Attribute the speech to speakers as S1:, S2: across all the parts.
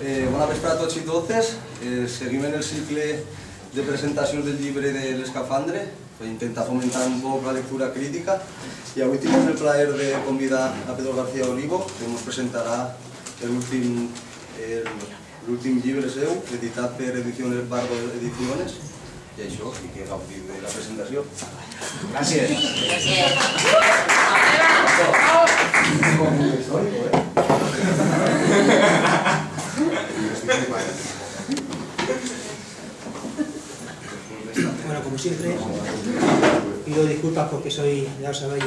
S1: Bona vesprada a tots i totes. Seguim en el cicle de presentacions del llibre de l'Escafandre per intentar fomentar un poc la lectura crítica, i avui tenim el plaer de convidar a Pedro García Olivo, que ens presentarà l'últim llibre seu, editat per Ediciones Bardo Ediciones, i això, i que gaudim de la presentació.
S2: Gràcies.
S3: Bueno, como siempre, pido disculpas porque soy, ya lo sabéis,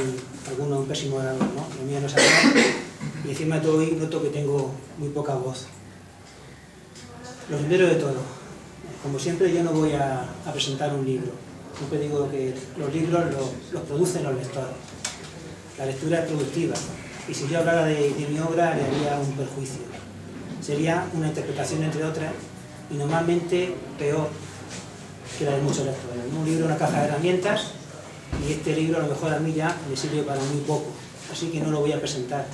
S3: algunos un pésimo orador, ¿no? Lo mío no es hablar, y encima de todo hoy noto que tengo muy poca voz. Lo primero de todo, como siempre yo no voy a presentar un libro. Siempre digo que los libros los producen los lectores. La lectura es productiva, y si yo hablara de mi obra le haría un perjuicio. Sería una interpretación entre otras, y normalmente peor que la de muchos lectores. Un libro es una caja de herramientas, y este libro a lo mejor a mí ya me sirve para muy poco, así que no lo voy a presentar.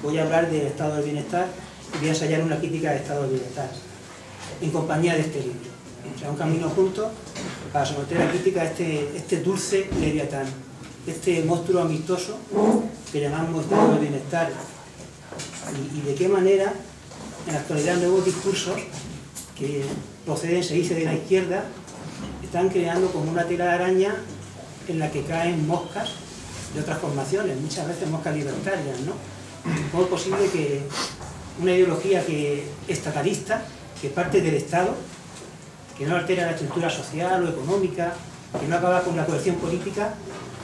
S3: Voy a hablar del estado del bienestar y voy a ensayar una crítica del estado del bienestar, en compañía de este libro. O sea, un camino junto para someter a crítica este dulce leviatán, este monstruo amistoso que llamamos estado del bienestar, y de qué manera en la actualidad nuevos discursos que proceden, se dice, de la izquierda, están creando como una tela de araña en la que caen moscas de otras formaciones, muchas veces moscas libertarias, ¿no? ¿Cómo es posible que una ideología que estatalista, que parte del Estado, que no altera la estructura social o económica, que no acaba con la cohesión política,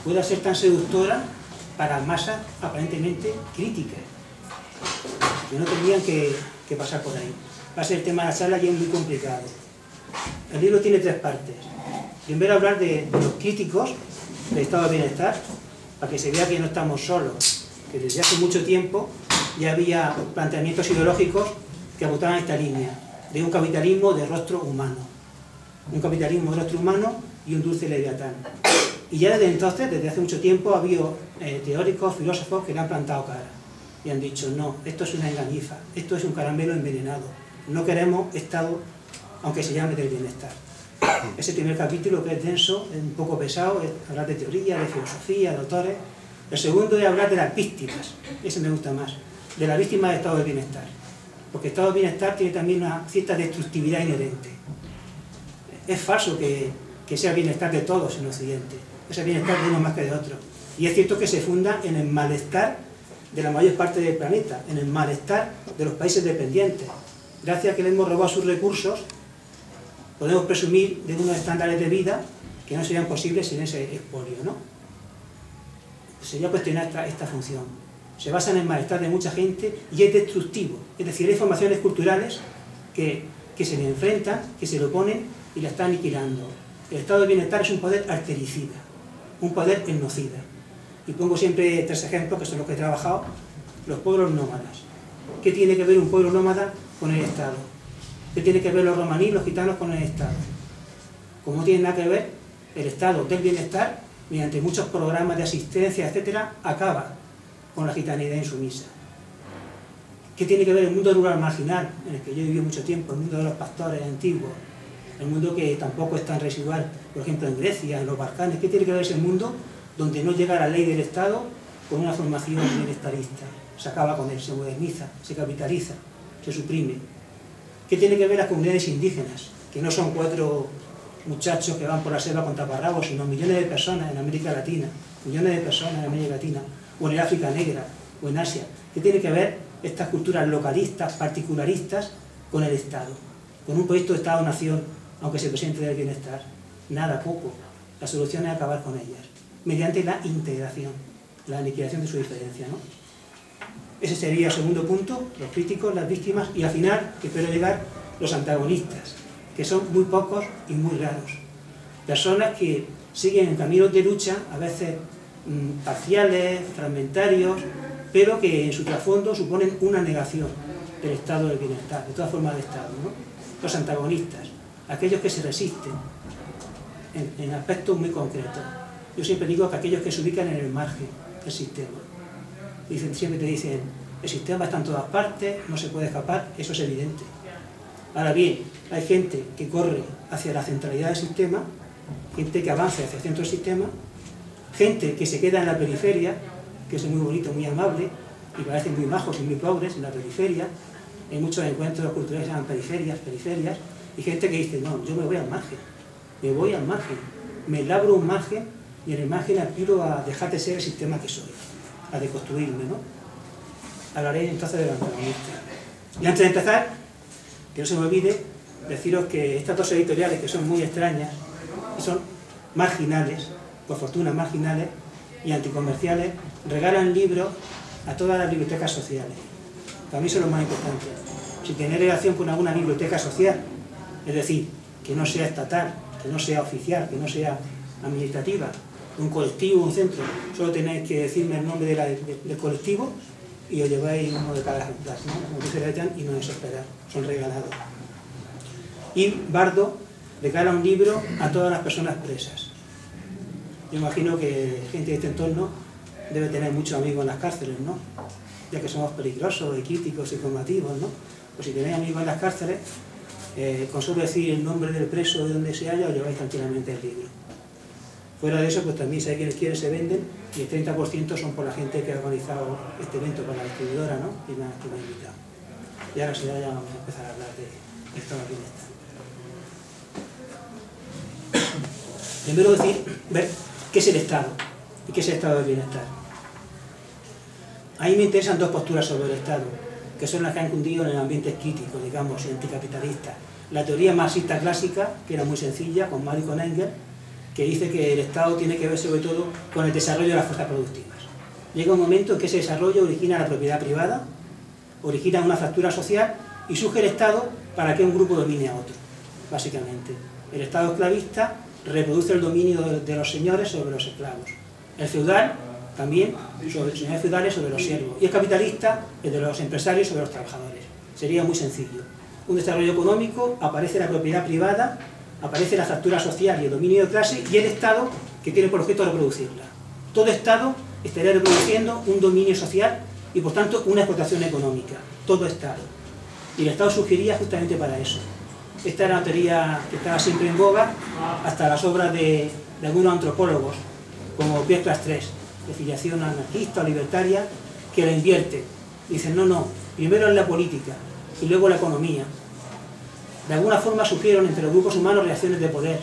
S3: pueda ser tan seductora para masas aparentemente críticas, que no tendrían que pasar por ahí? Va a ser el tema de la charla y es muy complicado. El libro tiene tres partes. Primero hablar de los críticos del estado de bienestar, para que se vea que no estamos solos, que desde hace mucho tiempo ya había planteamientos ideológicos que apuntaban a esta línea, de un capitalismo de rostro humano. Un capitalismo de rostro humano y un dulce leviatán. Y ya desde entonces, desde hace mucho tiempo, ha habido teóricos, filósofos que le han plantado cara y han dicho: no, esto es una engañifa, esto es un caramelo envenenado, no queremos estado, aunque se llame del bienestar. Ese primer capítulo, que es denso, es un poco pesado, es hablar de teoría, de filosofía, de autores. El segundo es hablar de las víctimas, ese me gusta más, de las víctimas del estado del bienestar, porque el estado del bienestar tiene también una cierta destructividad inherente. Es falso que sea el bienestar de todos en Occidente, es el bienestar de uno más que de otro. Y es cierto que se funda en el malestar de la mayor parte del planeta, en el malestar de los países dependientes. Gracias a que le hemos robado sus recursos, podemos presumir de unos estándares de vida que no serían posibles sin ese expolio, ¿no? Sería cuestionar esta función. Se basa en el malestar de mucha gente y es destructivo. Es decir, hay formaciones culturales que se le enfrentan, que se le oponen y la están aniquilando. El estado de bienestar es un poder artericida, un poder etnocida. Y pongo siempre tres ejemplos, que son los que he trabajado. Los pueblos nómadas. ¿Qué tiene que ver un pueblo nómada con el Estado? ¿Qué tiene que ver los romaníes, los gitanos con el Estado? Como no tiene nada que ver, el Estado del bienestar, mediante muchos programas de asistencia, etcétera, acaba con la gitanidad insumisa. ¿Qué tiene que ver el mundo rural marginal, en el que yo he vivido mucho tiempo, el mundo de los pastores antiguos, el mundo que tampoco es tan residual, por ejemplo en Grecia, en los Balcanes? ¿Qué tiene que ver ese mundo donde no llega la ley del Estado con una formación bienestarista? Se acaba con él, se moderniza, se capitaliza, se suprime. ¿Qué tiene que ver las comunidades indígenas? Que no son 4 muchachos que van por la selva con taparrabos, sino millones de personas en América Latina, millones de personas en América Latina, o en el África Negra, o en Asia. ¿Qué tiene que ver estas culturas localistas, particularistas, con el Estado? Con un proyecto de Estado-Nación, aunque se presente del bienestar. Nada, poco. La solución es acabar con ellas, mediante la integración, la aniquilación de su diferencia, ¿no? Ese sería el segundo punto, los críticos, las víctimas, y al final, que espero llegar, los antagonistas, que son muy pocos y muy raros. Personas que siguen en caminos de lucha, a veces parciales, fragmentarios, pero que en su trasfondo suponen una negación del estado del bienestar, de todas formas de Estado, ¿no? Los antagonistas, aquellos que se resisten en aspectos muy concretos. Yo siempre digo que aquellos que se ubican en el margen del sistema. Siempre te dicen, el sistema está en todas partes, no se puede escapar, eso es evidente. Ahora bien, hay gente que corre hacia la centralidad del sistema, gente que avanza hacia el centro del sistema, gente que se queda en la periferia, que es muy bonito, muy amable, y parecen muy majos y muy pobres en la periferia. Hay muchos encuentros culturales que se llaman periferias, y gente que dice, no, yo me voy al margen, me labro un margen, y en el margen aspiro a dejar de ser el sistema que soy, a deconstruirme, ¿no? Hablaré entonces de la antagonista. Y antes de empezar, que no se me olvide, deciros que estas dos editoriales, que son muy extrañas, y son marginales, por fortuna marginales, y anticomerciales, regalan libros a todas las bibliotecas sociales. Para mí eso es lo más importante. Si tenéis relación con alguna biblioteca social, es decir, que no sea estatal, que no sea oficial, que no sea administrativa, un colectivo, un centro, solo tenéis que decirme el nombre del colectivo y os lleváis uno de cada ejemplar, ¿no? Como dice Gaitán, y no desesperar, son regalados. Y Bardo regala un libro a todas las personas presas. Yo imagino que gente de este entorno debe tener muchos amigos en las cárceles, ¿no? Ya que somos peligrosos, críticos y combativos, ¿no? Pues si tenéis amigos en las cárceles, con solo decir el nombre del preso de donde se halla, os lleváis tranquilamente el libro. Fuera de eso, pues también si hay quienes quieren se venden, y el 30% son por la gente que ha organizado este evento, por la distribuidora, ¿no? Y me ha invitado. Y ahora sí, ya vamos a empezar a hablar de estado de bienestar. Primero decir, ver qué es el Estado y qué es el estado de bienestar. A mí me interesan dos posturas sobre el Estado, que son las que han cundido en el ambiente crítico, digamos, y anticapitalista. La teoría marxista clásica, que era muy sencilla, con Marx y con Engels, que dice que el Estado tiene que ver sobre todo con el desarrollo de las fuerzas productivas. Llega un momento en que ese desarrollo origina la propiedad privada, origina una fractura social y surge el Estado para que un grupo domine a otro, básicamente. El Estado esclavista reproduce el dominio de los señores sobre los esclavos. El feudal también, sobre los señores feudales sobre los siervos. Y el capitalista, el de los empresarios sobre los trabajadores. Sería muy sencillo. Un desarrollo económico, aparece la propiedad privada, aparece la fractura social y el dominio de clase, y el Estado que tiene por objeto reproducirla. Todo Estado estaría reproduciendo un dominio social y por tanto una explotación económica. Todo Estado. Y el Estado surgiría justamente para eso. Esta era una teoría que estaba siempre en boga hasta las obras de algunos antropólogos, como Pierre Clastres, de filiación anarquista o libertaria, que la invierte. Dicen, no, primero es la política y luego la economía. De alguna forma surgieron entre los grupos humanos reacciones de poder.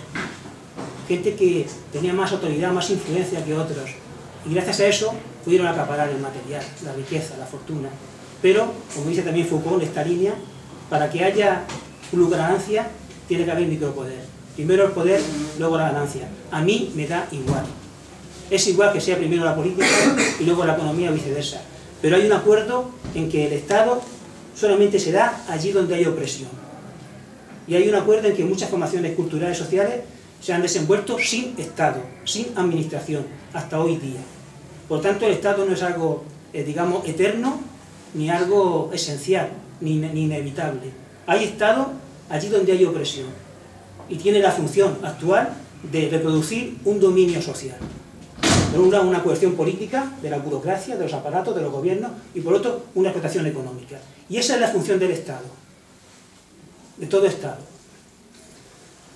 S3: Gente que tenía más autoridad, más influencia que otros. Y gracias a eso pudieron acaparar el material, la riqueza, la fortuna. Pero, como dice también Foucault en esta línea, para que haya ganancia tiene que haber micropoder. Primero el poder, luego la ganancia. A mí me da igual. Es igual que sea primero la política y luego la economía o viceversa. Pero hay un acuerdo en que el Estado solamente se da allí donde hay opresión. Y hay un acuerdo en que muchas formaciones culturales y sociales se han desenvuelto sin Estado, sin administración, hasta hoy día. Por tanto, el Estado no es algo, digamos, eterno, ni algo esencial, ni inevitable. Hay Estado allí donde hay opresión. Y tiene la función actual de reproducir un dominio social. Por un lado, una coerción política de la burocracia, de los aparatos, de los gobiernos, y por otro, una explotación económica. Y esa es la función del Estado, de todo Estado.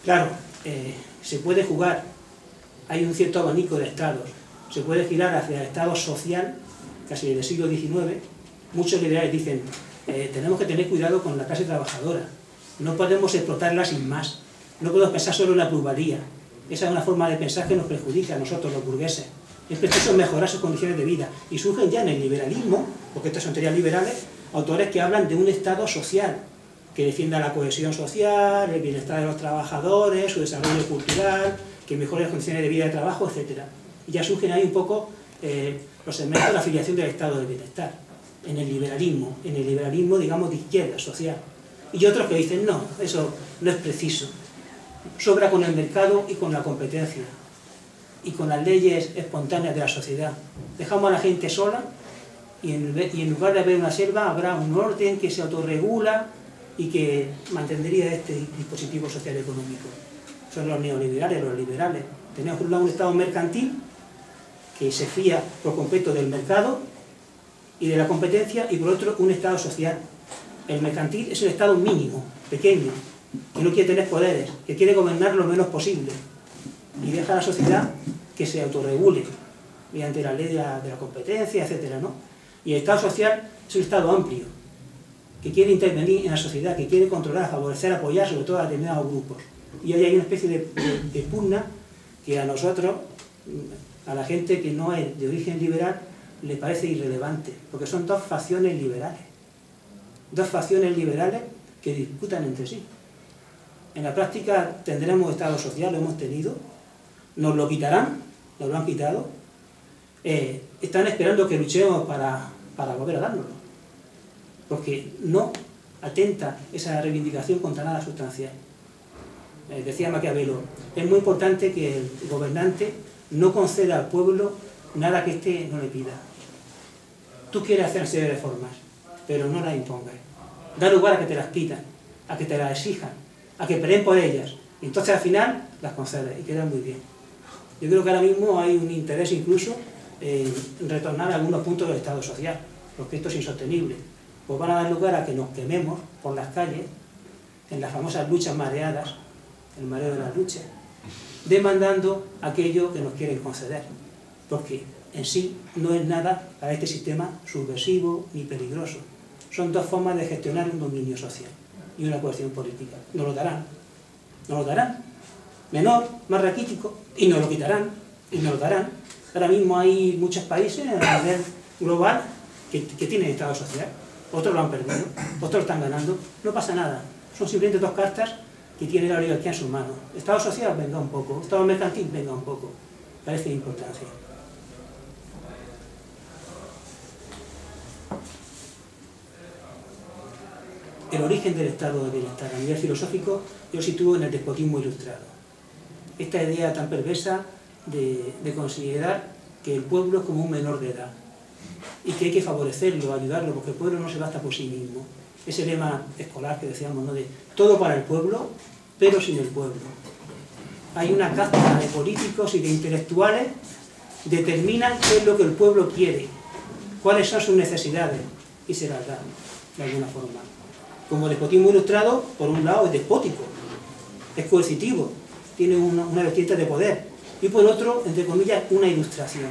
S3: Claro, se puede jugar, hay un cierto abanico de Estados, se puede girar hacia el Estado social, casi del siglo XIX. Muchos liberales dicen, tenemos que tener cuidado con la clase trabajadora, no podemos explotarla sin más, no podemos pensar solo en la plusvalía. Esa es una forma de pensar que nos perjudica a nosotros, los burgueses. Es preciso mejorar sus condiciones de vida. Y surgen ya en el liberalismo, porque estas son teorías liberales, autores que hablan de un Estado social, que defienda la cohesión social, el bienestar de los trabajadores, su desarrollo cultural, que mejore las condiciones de vida de trabajo, etc. Y ya surgen ahí un poco los segmentos de la afiliación del Estado del bienestar, en el liberalismo, digamos, de izquierda, social. Y otros que dicen, no, eso no es preciso. Sobra con el mercado y con la competencia, y con las leyes espontáneas de la sociedad. Dejamos a la gente sola, y en lugar de haber una selva, habrá un orden que se autorregula y que mantendría este dispositivo social económico. Son los neoliberales, los liberales. Tenemos por un lado un Estado mercantil que se fía por completo del mercado y de la competencia, y por otro un Estado social. El mercantil es el Estado mínimo, pequeño, que no quiere tener poderes, que quiere gobernar lo menos posible y deja a la sociedad que se autorregule mediante la ley de la competencia, etcétera, ¿no? Y el Estado social es un Estado amplio, que quiere intervenir en la sociedad, que quiere controlar, favorecer, apoyar sobre todo a determinados grupos. Y ahí hay una especie de pugna que a nosotros, a la gente que no es de origen liberal, le parece irrelevante, porque son dos facciones liberales que disputan entre sí. En la práctica tendremos Estado social, lo hemos tenido, nos lo quitarán, nos lo han quitado, están esperando que luchemos para volver a dárnoslo, porque no atenta esa reivindicación contra nada sustancial. Decía Maquiavelo, es muy importante que el gobernante no conceda al pueblo nada que éste no le pida. Tú quieres hacer una serie de reformas, pero no las impongas. Da lugar a que te las pidan, a que te las exijan, a que peleen por ellas. Y entonces al final las concedes y quedan muy bien. Yo creo que ahora mismo hay un interés incluso en retornar a algunos puntos del Estado social, porque esto es insostenible. Pues van a dar lugar a que nos quememos por las calles, en las famosas luchas mareadas, el mareo de las luchas, demandando aquello que nos quieren conceder, porque en sí no es nada para este sistema subversivo ni peligroso. Son dos formas de gestionar un dominio social y una cohesión política. Nos lo darán, menor, más raquítico, y nos lo quitarán, y nos lo darán. Ahora mismo hay muchos países a nivel global que tienen Estado social, otros lo han perdido, otros lo están ganando, no pasa nada, son simplemente dos cartas que tiene la oligarquía en sus manos. Estado social, venga un poco. Estado mercantil, venga un poco. Parece de importancia. El origen del estado de bienestar a nivel filosófico yo lo sitúo en el despotismo ilustrado. Esta idea tan perversa de considerar que el pueblo es como un menor de edad y que hay que favorecerlo, ayudarlo, porque el pueblo no se basta por sí mismo. Ese lema escolar que decíamos, ¿no?, de todo para el pueblo, pero sin el pueblo. Hay una casta de políticos y de intelectuales que determinan qué es lo que el pueblo quiere, cuáles son sus necesidades, y se las dan, de alguna forma. Como despotismo ilustrado, por un lado es despótico, es coercitivo, tiene una vertiente de poder, y por otro, entre comillas, una ilustración,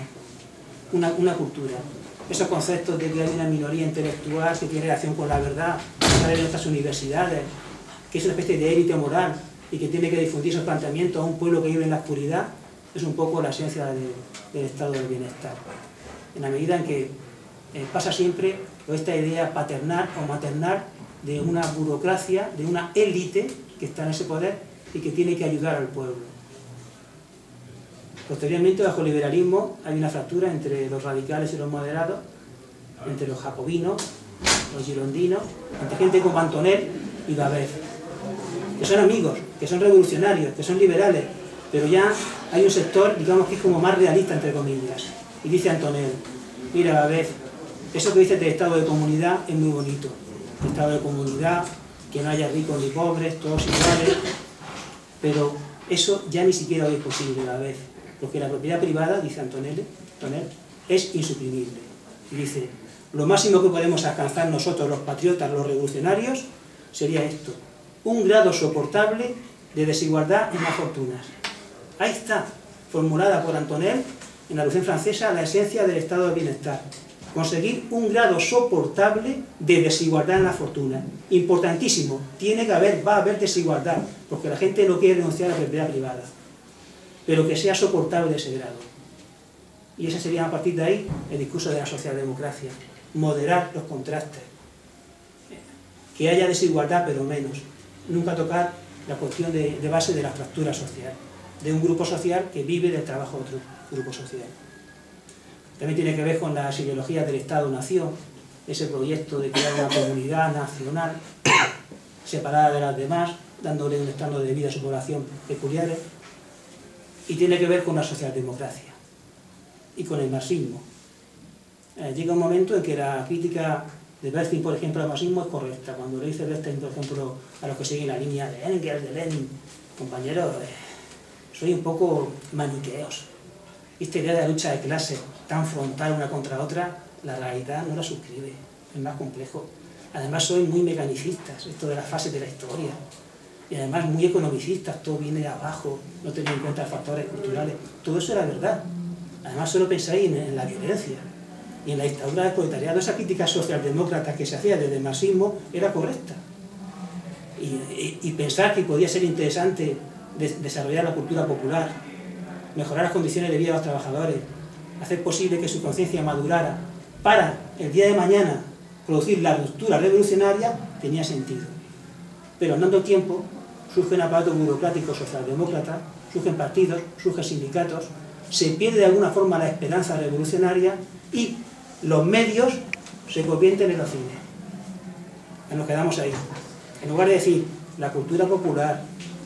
S3: una cultura. Esos conceptos de que hay una minoría intelectual que tiene relación con la verdad, que sale de nuestras universidades, que es una especie de élite moral y que tiene que difundir esos planteamientos a un pueblo que vive en la oscuridad, es un poco la esencia del estado del bienestar. En la medida en que pasa siempre por esta idea paternal o maternal de una burocracia, de una élite que está en ese poder y que tiene que ayudar al pueblo. Posteriormente, bajo el liberalismo, hay una fractura entre los radicales y los moderados, entre los jacobinos, los girondinos, entre gente como Antonel y Babeuf, que son amigos, que son revolucionarios, que son liberales, pero ya hay un sector, digamos, que es como más realista, entre comillas. Y dice Antonel, mira, Babeuf, eso que dices del estado de comunidad es muy bonito. El estado de comunidad, que no haya ricos ni pobres, todos iguales, pero eso ya ni siquiera hoy es posible, Babeuf. Porque la propiedad privada, dice Antonel, es insuprimible. Y dice, lo máximo que podemos alcanzar nosotros, los patriotas, los revolucionarios, sería esto, un grado soportable de desigualdad en las fortunas. Ahí está, formulada por Antonel, en la Revolución Francesa, la esencia del estado de bienestar. Conseguir un grado soportable de desigualdad en la fortuna. Importantísimo, va a haber desigualdad, porque la gente no quiere renunciar a la propiedad privada, pero que sea soportable ese grado. Y ese sería, a partir de ahí, el discurso de la socialdemocracia. Moderar los contrastes. Que haya desigualdad, pero menos. Nunca tocar la cuestión de base de la fractura social, de un grupo social que vive del trabajo de otro grupo social. También tiene que ver con las ideologías del Estado-Nación, ese proyecto de crear una comunidad nacional separada de las demás, dándole un estándar de vida a su población peculiares. Y tiene que ver con la socialdemocracia y con el marxismo. Llega un momento en que la crítica de Bernstein, por ejemplo, al marxismo es correcta. Cuando le dice Bernstein, por ejemplo, a los que siguen la línea de Engels, de Lenin, compañeros, soy un poco maniqueos. Esta idea de la lucha de clases tan frontal una contra otra, la realidad no la suscribe, es más complejo. Además sois muy mecanicistas, esto de las fases de la historia. Y además muy economicistas, todo viene de abajo, no tenéis en cuenta factores culturales. Todo eso era verdad. Además solo pensáis en la violencia. Y en la dictadura del proletariado, esa crítica socialdemócrata que se hacía desde el marxismo era correcta. Y pensar que podía ser interesante desarrollar la cultura popular, mejorar las condiciones de vida de los trabajadores, hacer posible que su conciencia madurara para el día de mañana producir la ruptura revolucionaria, tenía sentido. Pero andando el tiempo, surge un aparato burocrático socialdemócrata, surgen partidos, surgen sindicatos, se pierde de alguna forma la esperanza revolucionaria y los medios se convierten en los cines. Y nos quedamos ahí. En lugar de decir, la cultura popular,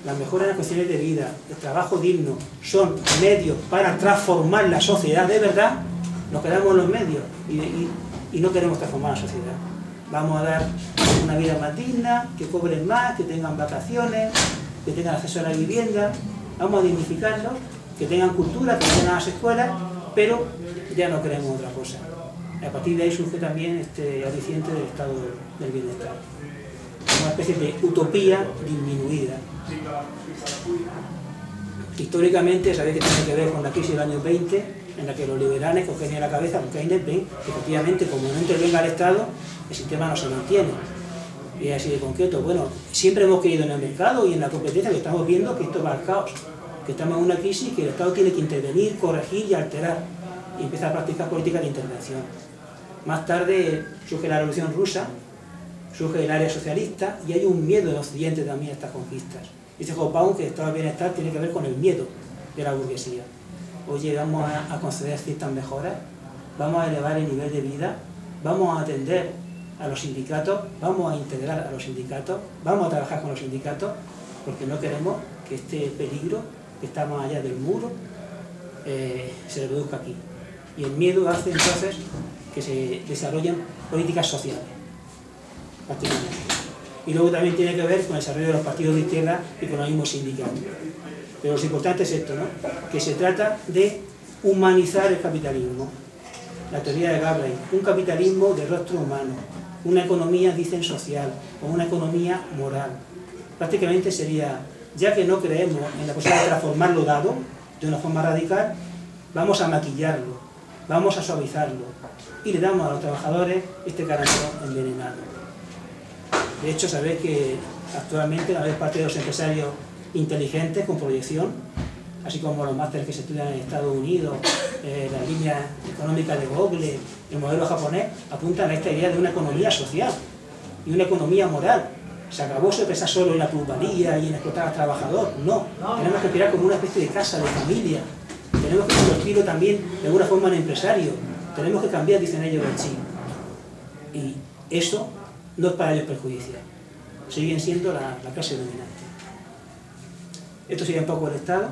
S3: la mejora en las condiciones de vida, el trabajo digno, son medios para transformar la sociedad de verdad, nos quedamos en los medios y no queremos transformar la sociedad. Vamos a dar una vida más digna, que cobren más, que tengan vacaciones, que tengan acceso a la vivienda, vamos a dignificarlos, que tengan cultura, que vayan a las escuelas, pero ya no queremos otra cosa. A partir de ahí surge también este aliciente del estado del bienestar. Una especie de utopía disminuida. Históricamente, sabéis que tiene que ver con la crisis del año 20, en la que los liberales cogen a la cabeza con Keynes, ven que efectivamente, como no intervenga el Estado, el sistema no se mantiene. Y así de concreto, bueno, siempre hemos creído en el mercado y en la competencia, que estamos viendo que esto va al caos, que estamos en una crisis que el Estado tiene que intervenir, corregir y alterar, y empieza a practicar políticas de intervención. Más tarde surge la Revolución Rusa, surge el área socialista y hay un miedo en Occidente también a estas conquistas. Dice Hobsbawm que el estado del bienestar tiene que ver con el miedo de la burguesía. Oye, vamos a conceder ciertas mejoras, vamos a elevar el nivel de vida, vamos a atender a los sindicatos, vamos a integrar a los sindicatos, vamos a trabajar con los sindicatos, porque no queremos que este peligro que está más allá del muro se reproduzca aquí. Y el miedo hace entonces que se desarrollen políticas sociales, prácticamente. Y luego también tiene que ver con el desarrollo de los partidos de izquierda y con los mismos sindicatos. Pero lo importante es esto, ¿no? Que se trata de humanizar el capitalismo. La teoría de Gabriel, un capitalismo de rostro humano, una economía, dicen, social, o una economía moral. Prácticamente sería, ya que no creemos en la posibilidad de transformar lo dado de una forma radical, vamos a maquillarlo, vamos a suavizarlo, y le damos a los trabajadores este carácter envenenado. De hecho, sabéis que actualmente la mayor parte de los empresarios inteligentes con proyección, así como los másteres que se estudian en Estados Unidos, las líneas económicas de Google, el modelo japonés, apuntan a esta idea de una economía social y una economía moral. Se acabó eso de pensar solo en la plusvalía y en explotar al trabajador. No, tenemos que mirar como una especie de casa, de familia. Tenemos que convertirlo también de alguna forma en empresario. Tenemos que cambiar, dicen ellos, el chip. Y eso no es para ellos perjudicial. Siguen siendo la clase dominante. Esto sería un poco el Estado.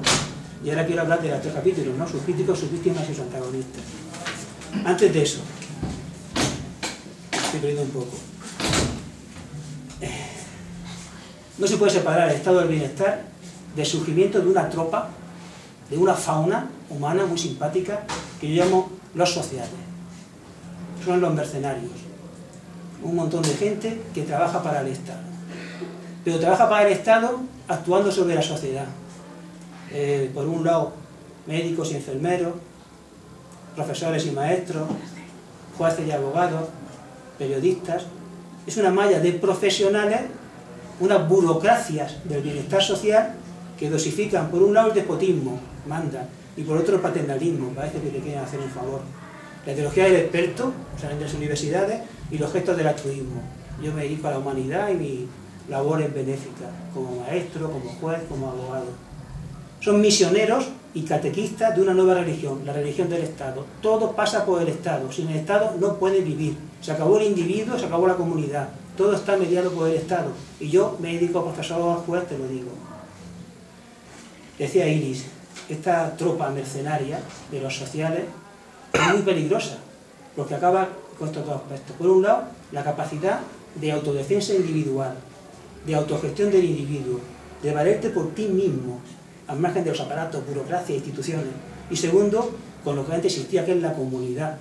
S3: Y ahora quiero hablar de los 3 capítulos, ¿no? Sus críticos, sus víctimas y sus antagonistas. Antes de eso, estoy perdiendo un poco. No se puede separar el estado del bienestar del surgimiento de una tropa, de una fauna humana muy simpática, que yo llamo los sociales. Son los mercenarios. Un montón de gente que trabaja para el Estado. Pero trabaja para el Estado actuando sobre la sociedad. Por un lado, médicos y enfermeros, profesores y maestros, jueces y abogados, periodistas. Es una malla de profesionales, unas burocracias del bienestar social que dosifican por un lado el despotismo, mandan, y por otro el paternalismo, parece que te quieren hacer un favor. La ideología del experto, o sea, en las universidades, y los gestos del altruismo. Yo me dedico a la humanidad y mi labor es benéfica, como maestro, como juez, como abogado. Son misioneros y catequistas de una nueva religión, la religión del Estado. Todo pasa por el Estado. Sin el Estado no puede vivir. Se acabó el individuo, se acabó la comunidad. Todo está mediado por el Estado. Y yo, médico, profesor, juez, te lo digo. Decía Iris, esta tropa mercenaria de los sociales es muy peligrosa, porque acaba con estos dos aspectos. Por un lado, la capacidad de autodefensa individual, de autogestión del individuo, de valerte por ti mismo, al margen de los aparatos, burocracia e instituciones. Y segundo, con lo que antes existía, que es la comunidad.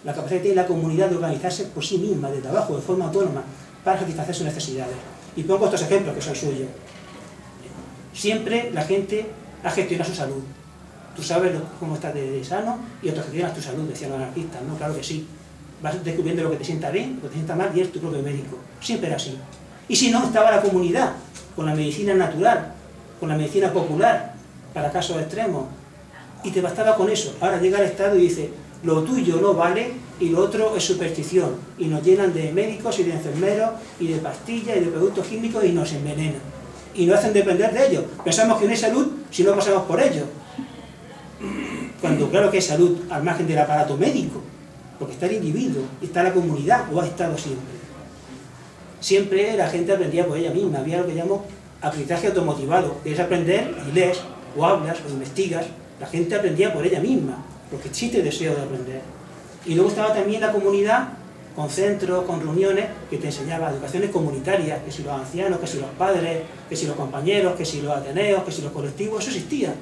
S3: La capacidad que tiene la comunidad de organizarse por sí misma, de trabajo, de forma autónoma, para satisfacer sus necesidades. Y pongo estos ejemplos que son suyos. Siempre la gente ha gestionado su salud. Tú sabes cómo estás de sano y autogestionas tu salud, decían los anarquistas, ¿no? Claro que sí. Vas descubriendo lo que te sienta bien, lo que te sienta mal, y eres tu propio médico. Siempre era así. Y si no, estaba la comunidad, con la medicina natural, con la medicina popular, para casos extremos. Y te bastaba con eso. Ahora llega el Estado y dice, lo tuyo no vale y lo otro es superstición. Y nos llenan de médicos y de enfermeros y de pastillas y de productos químicos y nos envenenan. Y nos hacen depender de ellos. Pensamos que no hay salud si no pasamos por ellos. Cuando claro que hay salud al margen del aparato médico, porque está el individuo, está la comunidad, o ha estado siempre. Siempre la gente aprendía por ella misma, había lo que llamo aprendizaje automotivado, que es aprender y lees, o hablas, o investigas, la gente aprendía por ella misma, porque existe deseo de aprender. Y luego estaba también la comunidad, con centros, con reuniones, que te enseñaba educaciones comunitarias, que si los ancianos, que si los padres, que si los compañeros, que si los ateneos, que si los colectivos, eso existía.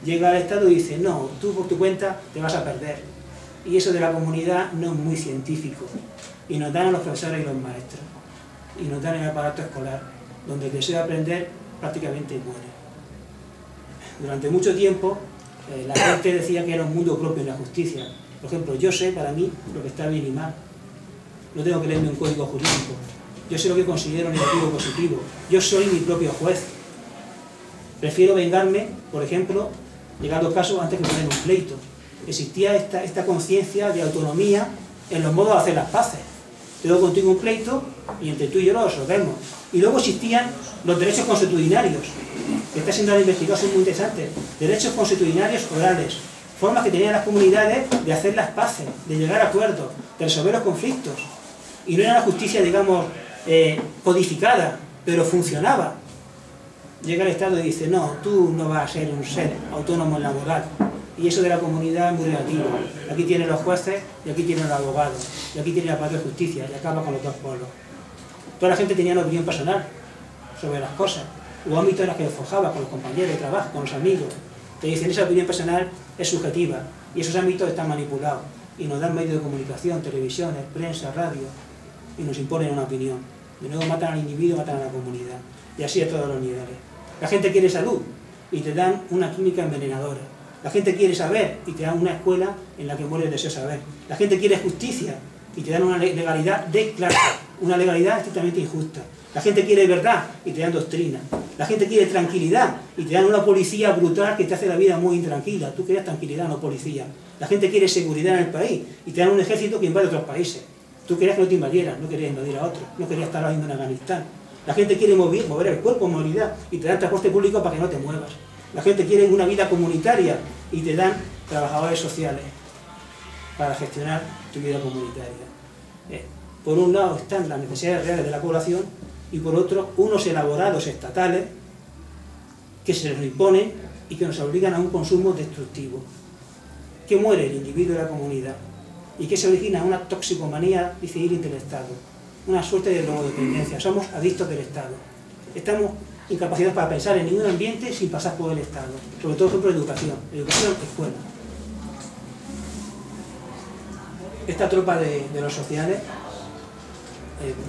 S3: Llega el Estado y dice, no, tú por tu cuenta te vas a perder. Y eso de la comunidad no es muy científico. Y nos dan a los profesores y los maestros. Y nos dan el aparato escolar, donde el deseo de aprender prácticamente muere. Durante mucho tiempo, la gente decía que era un mundo propio en la justicia. Por ejemplo, yo sé para mí lo que está bien y mal. No tengo que leerme un código jurídico. Yo sé lo que considero negativo o positivo. Yo soy mi propio juez. Prefiero vengarme, por ejemplo, llegando casos antes que poner un pleito. Existía esta conciencia de autonomía en los modos de hacer las paces. Tengo contigo un pleito y entre tú y yo lo resolvemos. Y luego existían los derechos consuetudinarios, que está siendo investigados, son muy interesantes. Derechos consuetudinarios orales, formas que tenían las comunidades de hacer las paces, de llegar a acuerdos, de resolver los conflictos. Y no era la justicia, digamos, codificada, pero funcionaba. Llega el Estado y dice, no, tú no vas a ser un ser autónomo en la moral. Y eso de la comunidad es muy relativo. Aquí tienen los jueces y aquí tienen los abogados. Y aquí tienen la parte de justicia y acaba con los dos polos. Toda la gente tenía una opinión personal sobre las cosas. Hubo ámbitos en los que forjaba con los compañeros de trabajo, con los amigos. Te dicen, esa opinión personal es subjetiva. Y esos ámbitos están manipulados. Y nos dan medios de comunicación, televisiones, prensa, radio. Y nos imponen una opinión. De nuevo matan al individuo, matan a la comunidad. Y así a todos los niveles. La gente quiere salud y te dan una química envenenadora. La gente quiere saber y te dan una escuela en la que muere el deseo de saber. La gente quiere justicia y te dan una legalidad de clase, una legalidad estrictamente injusta. La gente quiere verdad y te dan doctrina. La gente quiere tranquilidad y te dan una policía brutal que te hace la vida muy intranquila. Tú querías tranquilidad, no policía. La gente quiere seguridad en el país y te dan un ejército que invade otros países. Tú querías que no te invadieran, no querías invadir a otros, no querías estar ahora mismo en Afganistán. La gente quiere mover el cuerpo, movilidad, y te dan transporte público para que no te muevas. La gente quiere una vida comunitaria y te dan trabajadores sociales para gestionar tu vida comunitaria. Por un lado están las necesidades reales de la población y por otro unos elaborados estatales que se nos imponen y que nos obligan a un consumo destructivo. Que muere el individuo de la comunidad y que se origina una toxicomanía civil del Estado. Una suerte de drogodependencia, somos adictos del Estado. Estamos incapacitados para pensar en ningún ambiente sin pasar por el Estado, sobre todo por educación, escuela. Esta tropa de los sociales,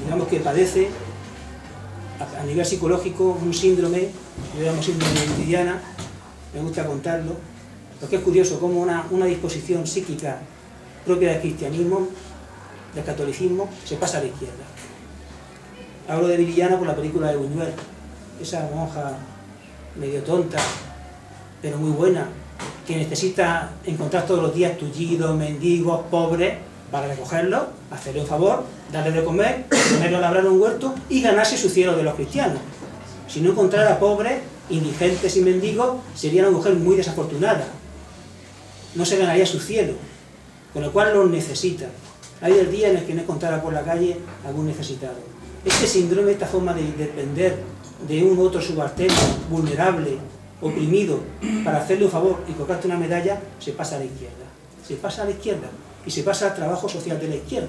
S3: digamos que padece a nivel psicológico un síndrome, lo llamamos síndrome de Vidiana, me gusta contarlo, porque es curioso cómo una disposición psíquica propia del cristianismo, del catolicismo, se pasa a la izquierda. Hablo de Viridiana por la película de Buñuel, esa monja medio tonta, pero muy buena, que necesita encontrar todos los días tullidos, mendigos, pobres, para recogerlos, hacerle un favor, darle de comer, ponerlo a labrar en un huerto y ganarse su cielo de los cristianos. Si no encontrara pobres, indigentes y mendigos, sería una mujer muy desafortunada. No se ganaría su cielo, con lo cual los necesita. Hay el día en el que no encontrara por la calle algún necesitado. Este síndrome, esta forma de depender de un otro subalterno, vulnerable, oprimido, para hacerle un favor y colocarte una medalla, se pasa a la izquierda. Se pasa a la izquierda y se pasa al trabajo social de la izquierda.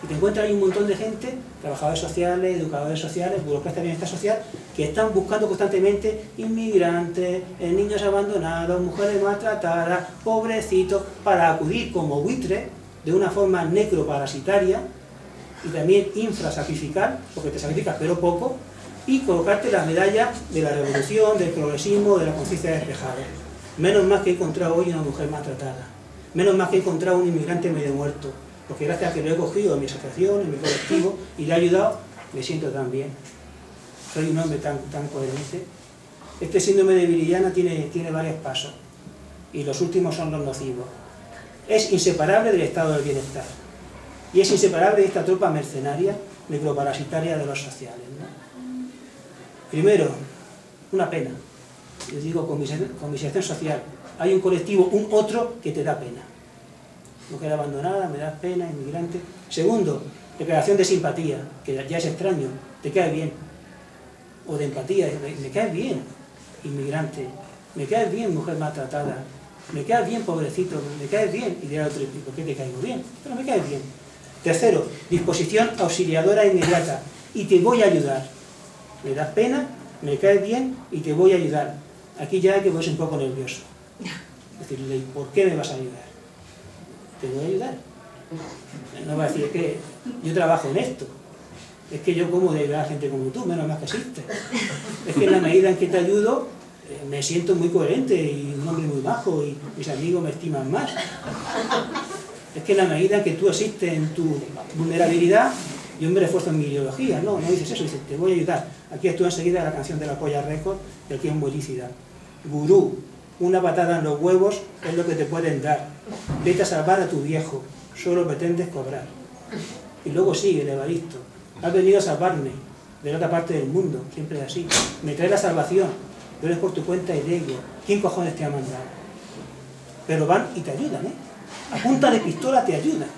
S3: Y te encuentras ahí un montón de gente, trabajadores sociales, educadores sociales, burócratas de bienestar social, que están buscando constantemente inmigrantes, niños abandonados, mujeres maltratadas, pobrecitos, para acudir como buitres de una forma necroparasitaria y también infrasacrificar, porque te sacrificas pero poco, y colocarte la medalla de la revolución, del progresismo, de la conciencia despejada. Menos mal que he encontrado hoy una mujer maltratada, menos mal que he encontrado un inmigrante medio muerto, porque gracias a que lo he cogido en mi asociación, en mi colectivo, y le he ayudado, me siento tan bien. Soy un hombre tan coherente. Este síndrome de Viridiana tiene varios pasos, y los últimos son los nocivos. Es inseparable del estado del bienestar, y es inseparable de esta tropa mercenaria, microparasitaria de los sociales, ¿no? Primero, una pena. Yo digo conmiseración social. Hay un colectivo, un otro, que te da pena. Mujer abandonada, me da pena, inmigrante. Segundo, declaración de simpatía, que ya es extraño, te cae bien. O de empatía, me cae bien, inmigrante. Me cae bien, mujer maltratada. Me cae bien, pobrecito, me cae bien. Y dirá otro, ¿por qué te caigo bien? Pero me cae bien. Tercero, disposición auxiliadora inmediata. Y te voy a ayudar. Me das pena, me cae bien y te voy a ayudar. Aquí ya hay que ponerse un poco nervioso. Decirle, ¿por qué me vas a ayudar? Te voy a ayudar. No va a decir, es que yo trabajo en esto. Es que yo como de ayudar a gente como tú, menos más que existe. Es que en la medida en que te ayudo, me siento muy coherente y un hombre muy bajo y mis amigos me estiman más. Es que en la medida en que tú existes en tu vulnerabilidad, yo me refuerzo en mi ideología. No dices eso, dices, te voy a ayudar. Aquí estuvo enseguida la canción de la Polla Record, de aquí es muy lícita. Gurú, una patada en los huevos es lo que te pueden dar. Vete a salvar a tu viejo, solo pretendes cobrar. Y luego sigue el Evaristo. Has venido a salvarme de la otra parte del mundo, siempre es así. Me trae la salvación, pero es por tu cuenta y riesgo. ¿Quién cojones te ha mandado? Pero van y te ayudan, ¿eh? A punta de pistola te ayudan.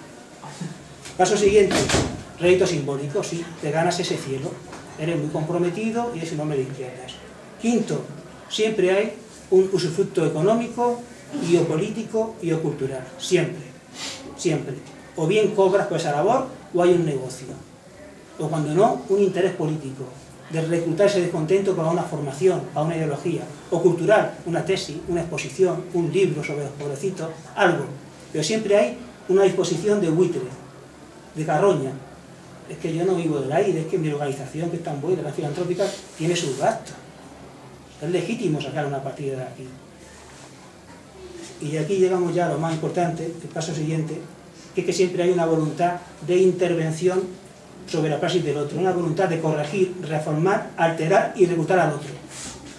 S3: Paso siguiente. Rédito simbólico, sí, te ganas ese cielo. Eres muy comprometido y eres un hombre de izquierdas. Quinto, siempre hay un usufructo económico y o político y o cultural. Siempre, siempre. O bien cobras por esa labor o hay un negocio. O cuando no, un interés político, de reclutar ese descontento para una formación, para una ideología. O cultural, una tesis, una exposición, un libro sobre los pobrecitos, algo. Pero siempre hay una disposición de buitre, de carroña. Es que yo no vivo del aire, es que mi organización, que es tan buena, la filantrópica, tiene sus gastos. Es legítimo sacar una partida de aquí. Y aquí llegamos ya a lo más importante, el paso siguiente, que es que siempre hay una voluntad de intervención sobre la praxis del otro, una voluntad de corregir, reformar, alterar y reclutar al otro.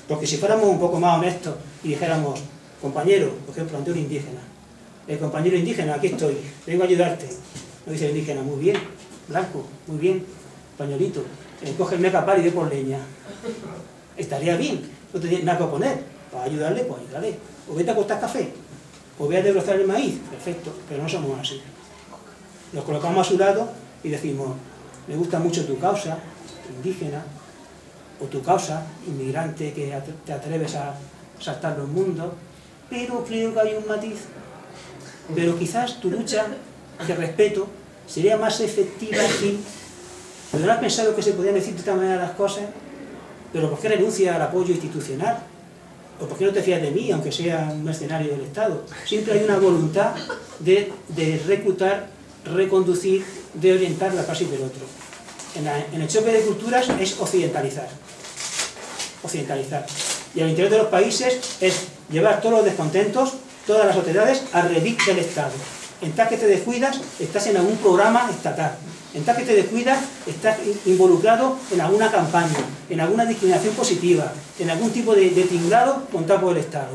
S3: Porque si fuéramos un poco más honestos y dijéramos, compañero, por ejemplo, ante un indígena, compañero indígena, aquí estoy, vengo a ayudarte. No dice el indígena, muy bien, blanco, muy bien, pañolito, coge el meca par y ve por leña. Estaría bien, no tenía nada que poner. Para ayudarle, pues ayudarle. O vete a cortar café, o ve a desbrozar el maíz, perfecto, pero no somos así. Nos colocamos a su lado y decimos, me gusta mucho tu causa, indígena, o tu causa, inmigrante, que te atreves a saltar los mundos, pero creo que hay un matiz. Pero quizás tu lucha, que respeto, sería más efectiva si... ¿Pero no has pensado que se podían decir de esta manera las cosas? ¿Pero por qué renuncias al apoyo institucional? ¿O por qué no te fías de mí, aunque sea un mercenario del Estado? Siempre hay una voluntad de reclutar, reconducir, de orientar la praxis del otro. En el choque de culturas es occidentalizar. Occidentalizar. Y al interior de los países es llevar todos los descontentos, todas las otredades al redil del Estado. En tal que te descuidas, estás en algún programa estatal. En tal que te descuidas, estás involucrado en alguna campaña, en alguna discriminación positiva, en algún tipo de tinglado montado por el Estado.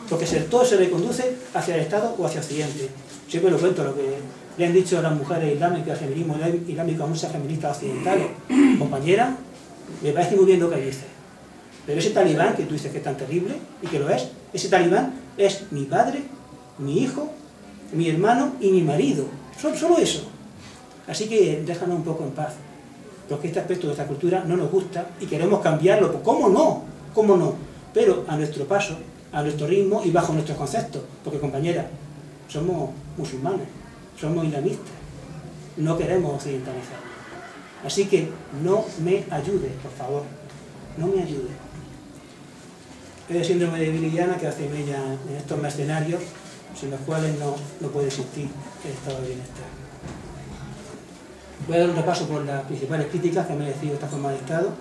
S3: Porque todo se reconduce hacia el Estado o hacia Occidente. Siempre lo cuento, lo que le han dicho a las mujeres islámicas, el feminismo islámico a muchas feministas occidentales. Compañera, me parece muy bien lo que dices. Pero ese talibán que tú dices que es tan terrible, y que lo es, ese talibán es mi padre, mi hijo, mi hermano y mi marido. Solo eso. Así que déjanos un poco en paz. Porque este aspecto de esta cultura no nos gusta y queremos cambiarlo. Pues, ¿cómo no? ¿Cómo no? Pero a nuestro paso, a nuestro ritmo y bajo nuestros conceptos. Porque, compañera, somos musulmanes, somos islamistas. No queremos occidentalizar. Así que no me ayudes, por favor. No me ayudes. Es el síndrome de Viridiana que hace mella en estos mercenarios, sin los cuales no puede existir el estado de bienestar. Voy a dar un repaso por las principales críticas que ha merecido esta forma de Estado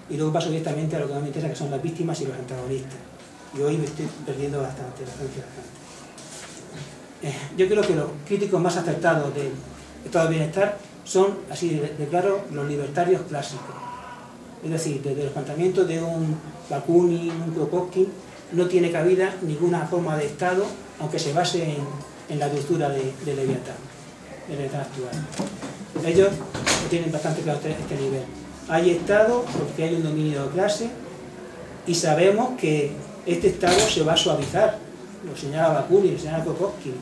S3: y luego paso directamente a lo que más me interesa, que son las víctimas y los antagonistas. Y hoy me estoy perdiendo bastante. Yo creo que los críticos más acertados del estado de bienestar son, así de claro, los libertarios clásicos. Es decir, desde los planteamientos de un Bakunin, un Kropotkin, no tiene cabida ninguna forma de Estado, aunque se base en la dulzura de Leviatán, del Leviatán actual. Ellos lo tienen bastante claro este nivel. Hay Estado porque hay un dominio de clase y sabemos que este Estado se va a suavizar, lo señala Bakunin, lo señala Kropotkin,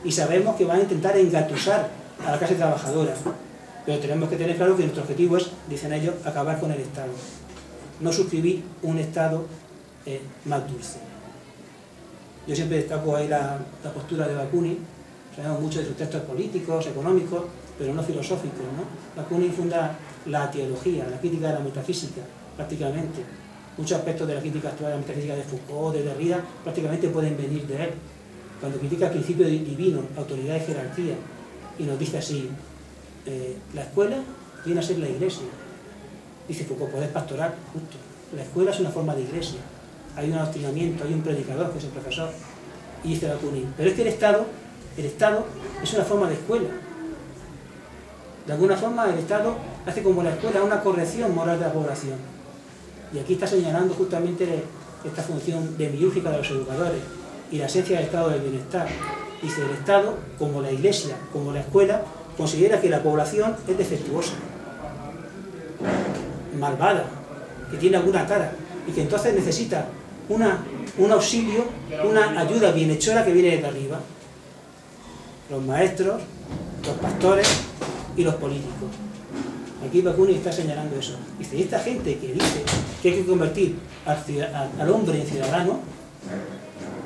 S3: y sabemos que van a intentar engatusar a la clase trabajadora. Pero tenemos que tener claro que nuestro objetivo es, dicen ellos, acabar con el Estado. No suscribir un Estado más dulce. Yo siempre destaco ahí la postura de Bakunin. Sabemos mucho de sus textos políticos, económicos, pero no filosóficos, ¿no? Bakunin funda la teología, la crítica de la metafísica, prácticamente. Muchos aspectos de la crítica actual de la metafísica de Foucault, de Derrida, prácticamente pueden venir de él. Cuando critica el principio divino, autoridad y jerarquía, y nos dice así, la escuela viene a ser la iglesia. Dice Foucault, poder pastoral, justo. La escuela es una forma de iglesia. Hay un adoctrinamiento, hay un predicador, que es el profesor. Y dice Bakunin, pero es que el Estado es una forma de escuela. De alguna forma el Estado hace como la escuela una corrección moral de la población. Y aquí está señalando justamente esta función demiúrgica de los educadores y la esencia del estado del bienestar. Dice, el Estado, como la iglesia, como la escuela, considera que la población es defectuosa, malvada, que tiene alguna cara, y que entonces necesita un auxilio, una ayuda bienhechora que viene desde arriba. Los maestros, los pastores y los políticos. Aquí Bakunin está señalando eso. Dice, y esta gente que dice que hay que convertir al hombre en ciudadano,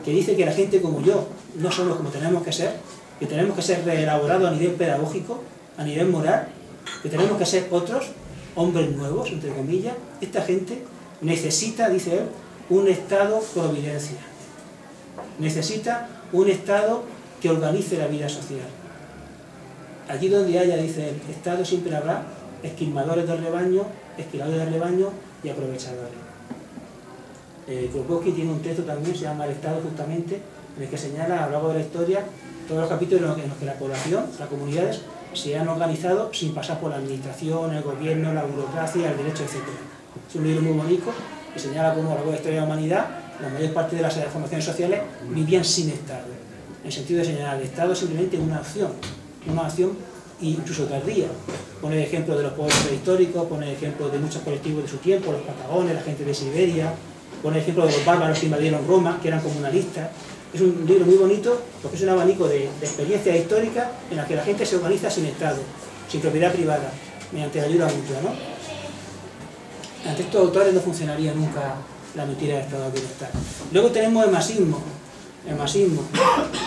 S3: que dice que la gente como yo no somos como tenemos que ser, que tenemos que ser reelaborados a nivel pedagógico, a nivel moral, que tenemos que ser otros, hombres nuevos, entre comillas, esta gente necesita, dice él, un Estado-providencia. Necesita un Estado que organice la vida social. Allí donde haya, dice el Estado, siempre habrá esquilmadores del rebaño, esquiladores del rebaño y aprovechadores. Kropotkin tiene un texto también, se llama El Estado, justamente, en el que señala a lo largo de la historia todos los capítulos en los que la población, las comunidades, se han organizado sin pasar por la administración, el gobierno, la burocracia, el derecho, etc. Es un libro muy bonito que señala cómo a lo largo de la historia de la humanidad la mayor parte de las formaciones sociales vivían sin Estado, en el sentido de señalar al Estado simplemente una acción incluso tardía. Pone el ejemplo de los pueblos prehistóricos, pone el ejemplo de muchos colectivos de su tiempo, los patagones, la gente de Siberia, pone el ejemplo de los bárbaros que invadieron Roma, que eran comunalistas. Es un libro muy bonito porque es un abanico de experiencias históricas en las que la gente se organiza sin Estado, sin propiedad privada, mediante la ayuda mutua, ¿no? Ante estos autores no funcionaría nunca la mentira del estado de bienestar. Luego tenemos el masismo,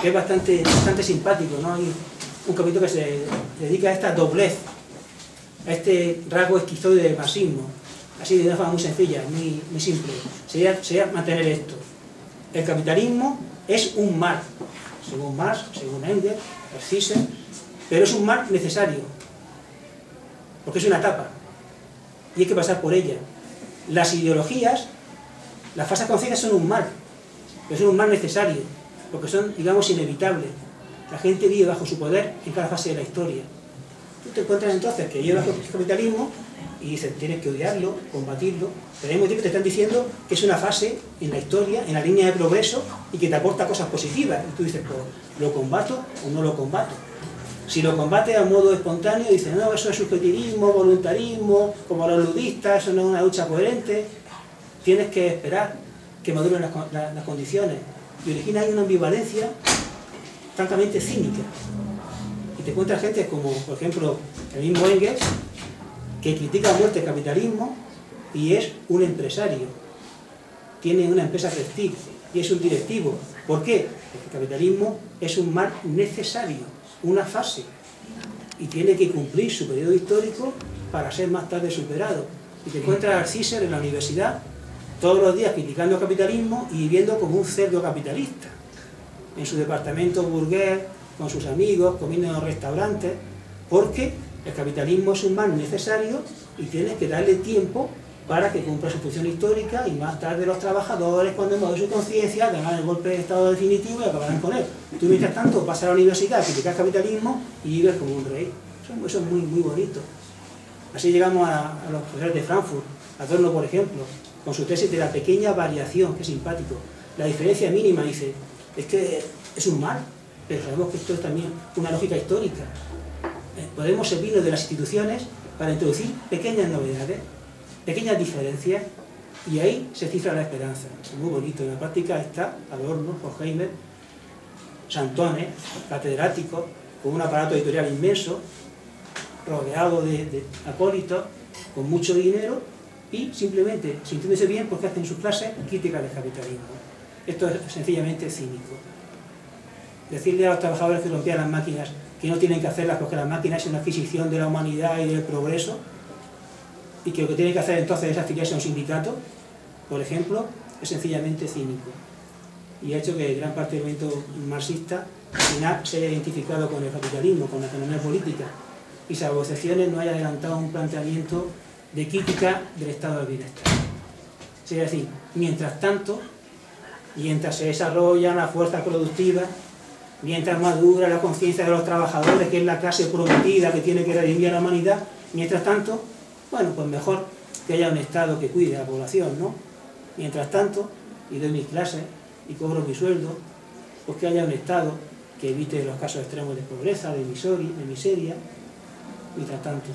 S3: que es bastante simpático, ¿no? Hay un capítulo que se dedica a esta doblez, a este rasgo esquizoide del masismo, así de una forma muy sencilla, muy simple. Sería mantener esto. El capitalismo es un mal, según Marx, según Engels, Althusser, pero es un mal necesario, porque es una etapa, y hay que pasar por ella. Las ideologías, las falsas conciencias son un mal, pero son un mal necesario, porque son, digamos, inevitables. La gente vive bajo su poder en cada fase de la historia. Tú te encuentras entonces que vive bajo el capitalismo y dices, tienes que odiarlo, combatirlo, pero al mismo tiempo te están diciendo que es una fase en la historia, en la línea de progreso y que te aporta cosas positivas. Y tú dices, pues, ¿lo combato o no lo combato? Si lo combates a modo espontáneo, dices, no, eso es subjetivismo, voluntarismo, como los ludistas, eso no es una lucha coherente. Tienes que esperar que maduren las condiciones. Y origina ahí una ambivalencia francamente cínica. Y te encuentras gente como, por ejemplo, el mismo Engels, que critica a muerte el capitalismo y es un empresario. Tiene una empresa textil y es un directivo. ¿Por qué? Porque el capitalismo es un mal necesario, una fase, y tiene que cumplir su periodo histórico para ser más tarde superado. Y te encuentras a Althusser en la universidad todos los días criticando el capitalismo y viviendo como un cerdo capitalista, en su departamento burgués, con sus amigos, comiendo en los restaurantes, porque El capitalismo es un mal necesario y tienes que darle tiempo para que cumpla su función histórica, y más tarde los trabajadores, cuando mueven su conciencia, darán el golpe de estado definitivo y acabarán con él. Tú, mientras tanto, pasas a la universidad, criticas capitalismo y vives como un rey. Eso es muy, muy bonito. Así llegamos a los profesores de Frankfurt, Adorno, por ejemplo, con su tesis de la pequeña variación, que es simpático. La diferencia mínima, dice, es que es un mal, pero sabemos que esto es también una lógica histórica. Podemos servirnos de las instituciones para introducir pequeñas novedades, pequeñas diferencias, y ahí se cifra la esperanza. Es muy bonito. En la práctica está Adorno, Horkheimer, Santone, catedrático, con un aparato editorial inmenso, rodeado de acólitos, con mucho dinero, y simplemente, sintiéndose bien porque hacen sus clases crítica del capitalismo. Esto es sencillamente cínico. Decirle a los trabajadores que rompían las máquinas que no tienen que hacerlas porque las máquinas es una adquisición de la humanidad y del progreso, y que lo que tienen que hacer entonces es afiliarse a un sindicato, por ejemplo, es sencillamente cínico. Y ha hecho que gran parte del movimiento marxista al final se haya identificado con el capitalismo, con la economía política, y salvo excepciones no haya adelantado un planteamiento de crítica del estado del bienestar. Es decir, mientras tanto, mientras se desarrollan las fuerzas productivas, mientras madura la conciencia de los trabajadores, que es la clase prometida que tiene que redimir a la humanidad, mientras tanto, bueno, pues mejor que haya un Estado que cuide a la población, ¿no? Mientras tanto, y doy mis clases, y cobro mi sueldo, pues que haya un Estado que evite los casos extremos de pobreza, de miseria, mientras tanto.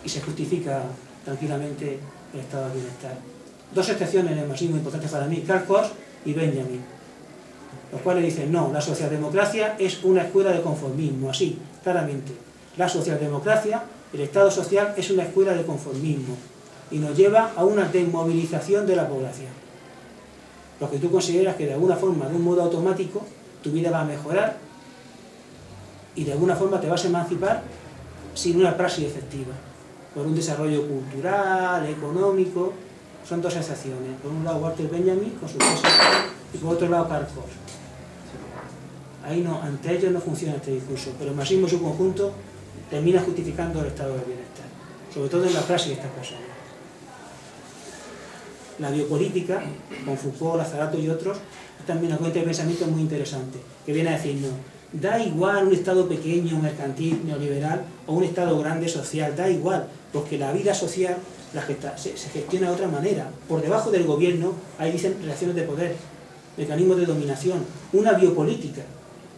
S3: Y se justifica tranquilamente el estado de bienestar. Dos excepciones en el marxismo importantes para mí, Karl Korsch y Benjamin, los cuales dicen, no, la socialdemocracia es una escuela de conformismo, así, claramente. La socialdemocracia, el Estado social, es una escuela de conformismo y nos lleva a una desmovilización de la población. Porque tú consideras que de alguna forma, de un modo automático, tu vida va a mejorar y de alguna forma te vas a emancipar sin una praxis efectiva, por un desarrollo cultural, económico. Son dos excepciones. Por un lado Walter Benjamin con su tesis y por otro lado Karl Korsch. Ahí no, ante ellos no funciona este discurso, pero el marxismo en su conjunto termina justificando el estado del bienestar, sobre todo en la praxis de estas personas. La biopolítica, con Foucault, Lazarato y otros, es también una corriente de pensamiento muy interesante, que viene a decirnos, da igual un Estado pequeño, mercantil, neoliberal, o un Estado grande, social, da igual, porque la vida social se gestiona de otra manera. Por debajo del gobierno hay, dicen, relaciones de poder, mecanismos de dominación, una biopolítica,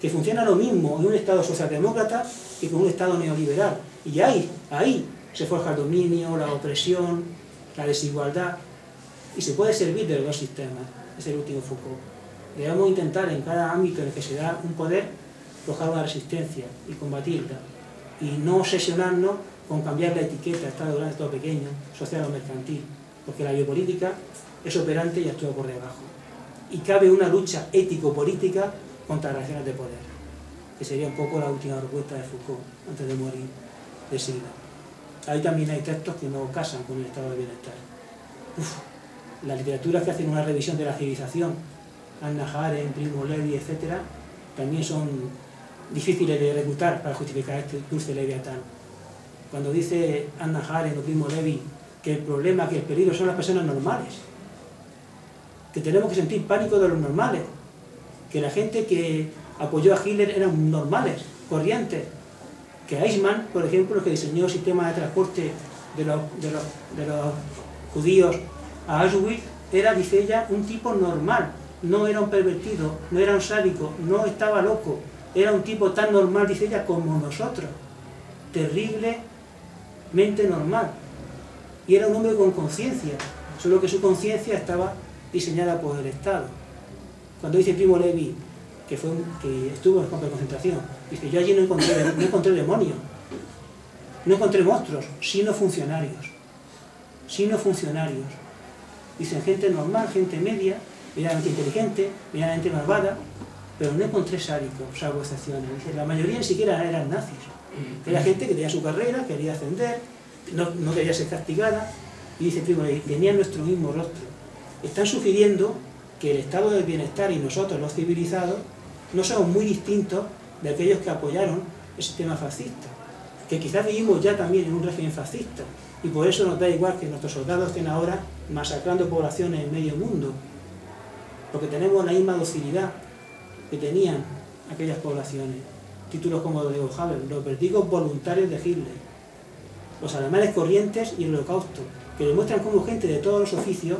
S3: que funciona lo mismo en un Estado socialdemócrata que con un Estado neoliberal. Y ahí se forja el dominio, la opresión, la desigualdad, y se puede servir de los dos sistemas. Es el último Foucault. Debemos intentar en cada ámbito en el que se da un poder forjar una resistencia y combatirla, y no obsesionarnos con cambiar la etiqueta Estado grande, Estado pequeño, social o mercantil, porque la biopolítica es operante y actúa por debajo. Y cabe una lucha ético-política contra las relaciones de poder, que sería un poco la última propuesta de Foucault, antes de morir de sida. Ahí también hay textos que no casan con el estado de bienestar. La literatura que hacen una revisión de la civilización, Hannah Arendt, Primo Levi, etc., también son difíciles de reclutar para justificar este dulce leviatán. Cuando dice Hannah Arendt o Primo Levi que el problema, que el peligro son las personas normales, que tenemos que sentir pánico de los normales, que la gente que apoyó a Hitler eran normales, corrientes, que Eichmann, por ejemplo, que diseñó el sistema de transporte de los judíos a Auschwitz, era, dice ella, un tipo normal, no era un pervertido, no era un sádico, no estaba loco, era un tipo tan normal, dice ella, como nosotros, terriblemente normal, y era un hombre con conciencia, solo que su conciencia estaba diseñada por el Estado. Cuando dice Primo Levi que estuvo en el campo de concentración, dice, yo allí no encontré demonios, no encontré monstruos, sino funcionarios, dicen gente normal, gente media, medianamente inteligente, medianamente malvada, pero no encontré sádicos, salvo excepciones. Dice, la mayoría ni siquiera eran nazis, era gente que tenía su carrera, quería ascender, no quería ser castigada, y dice Primo Levi, tenían nuestro mismo rostro. Están sugiriendo que el estado del bienestar y nosotros, los civilizados, no somos muy distintos de aquellos que apoyaron el sistema fascista. que quizás vivimos ya también en un régimen fascista, y por eso nos da igual que nuestros soldados estén ahora masacrando poblaciones en medio mundo, porque tenemos la misma docilidad que tenían aquellas poblaciones. Títulos como los de Havel, los vertigos voluntarios de Hitler, los alemanes corrientes y el holocausto, que demuestran cómo gente de todos los oficios,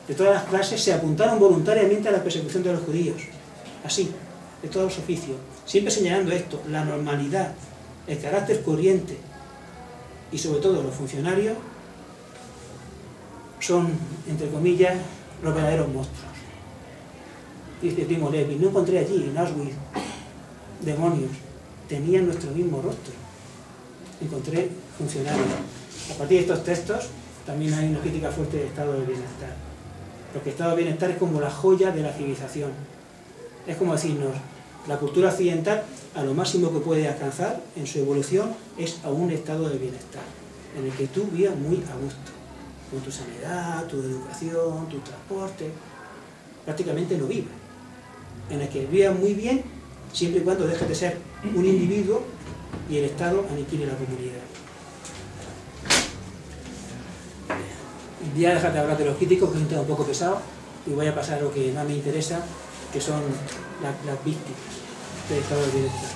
S3: de todas las clases, se apuntaron voluntariamente a la persecución de los judíos. Así, de todos los oficios. Siempre señalando esto, la normalidad, el carácter corriente, y sobre todo los funcionarios, son, entre comillas, los verdaderos monstruos. Dice Primo Levi, no encontré allí, en Auschwitz, demonios, tenían nuestro mismo rostro. Encontré funcionarios. A partir de estos textos también hay una crítica fuerte del estado del bienestar. Porque el estado del bienestar es como la joya de la civilización. Es como decirnos, la cultura occidental a lo máximo que puede alcanzar en su evolución es a un estado de bienestar, en el que tú vivas muy a gusto, con tu sanidad, tu educación, tu transporte, prácticamente no vives, en el que vivas muy bien siempre y cuando dejes de ser un individuo y el Estado aniquile la comunidad. Voy a dejar de hablar de los críticos, que es un tema un poco pesado, y voy a pasar a lo que más me interesa, que son las víctimas del estado de bienestar.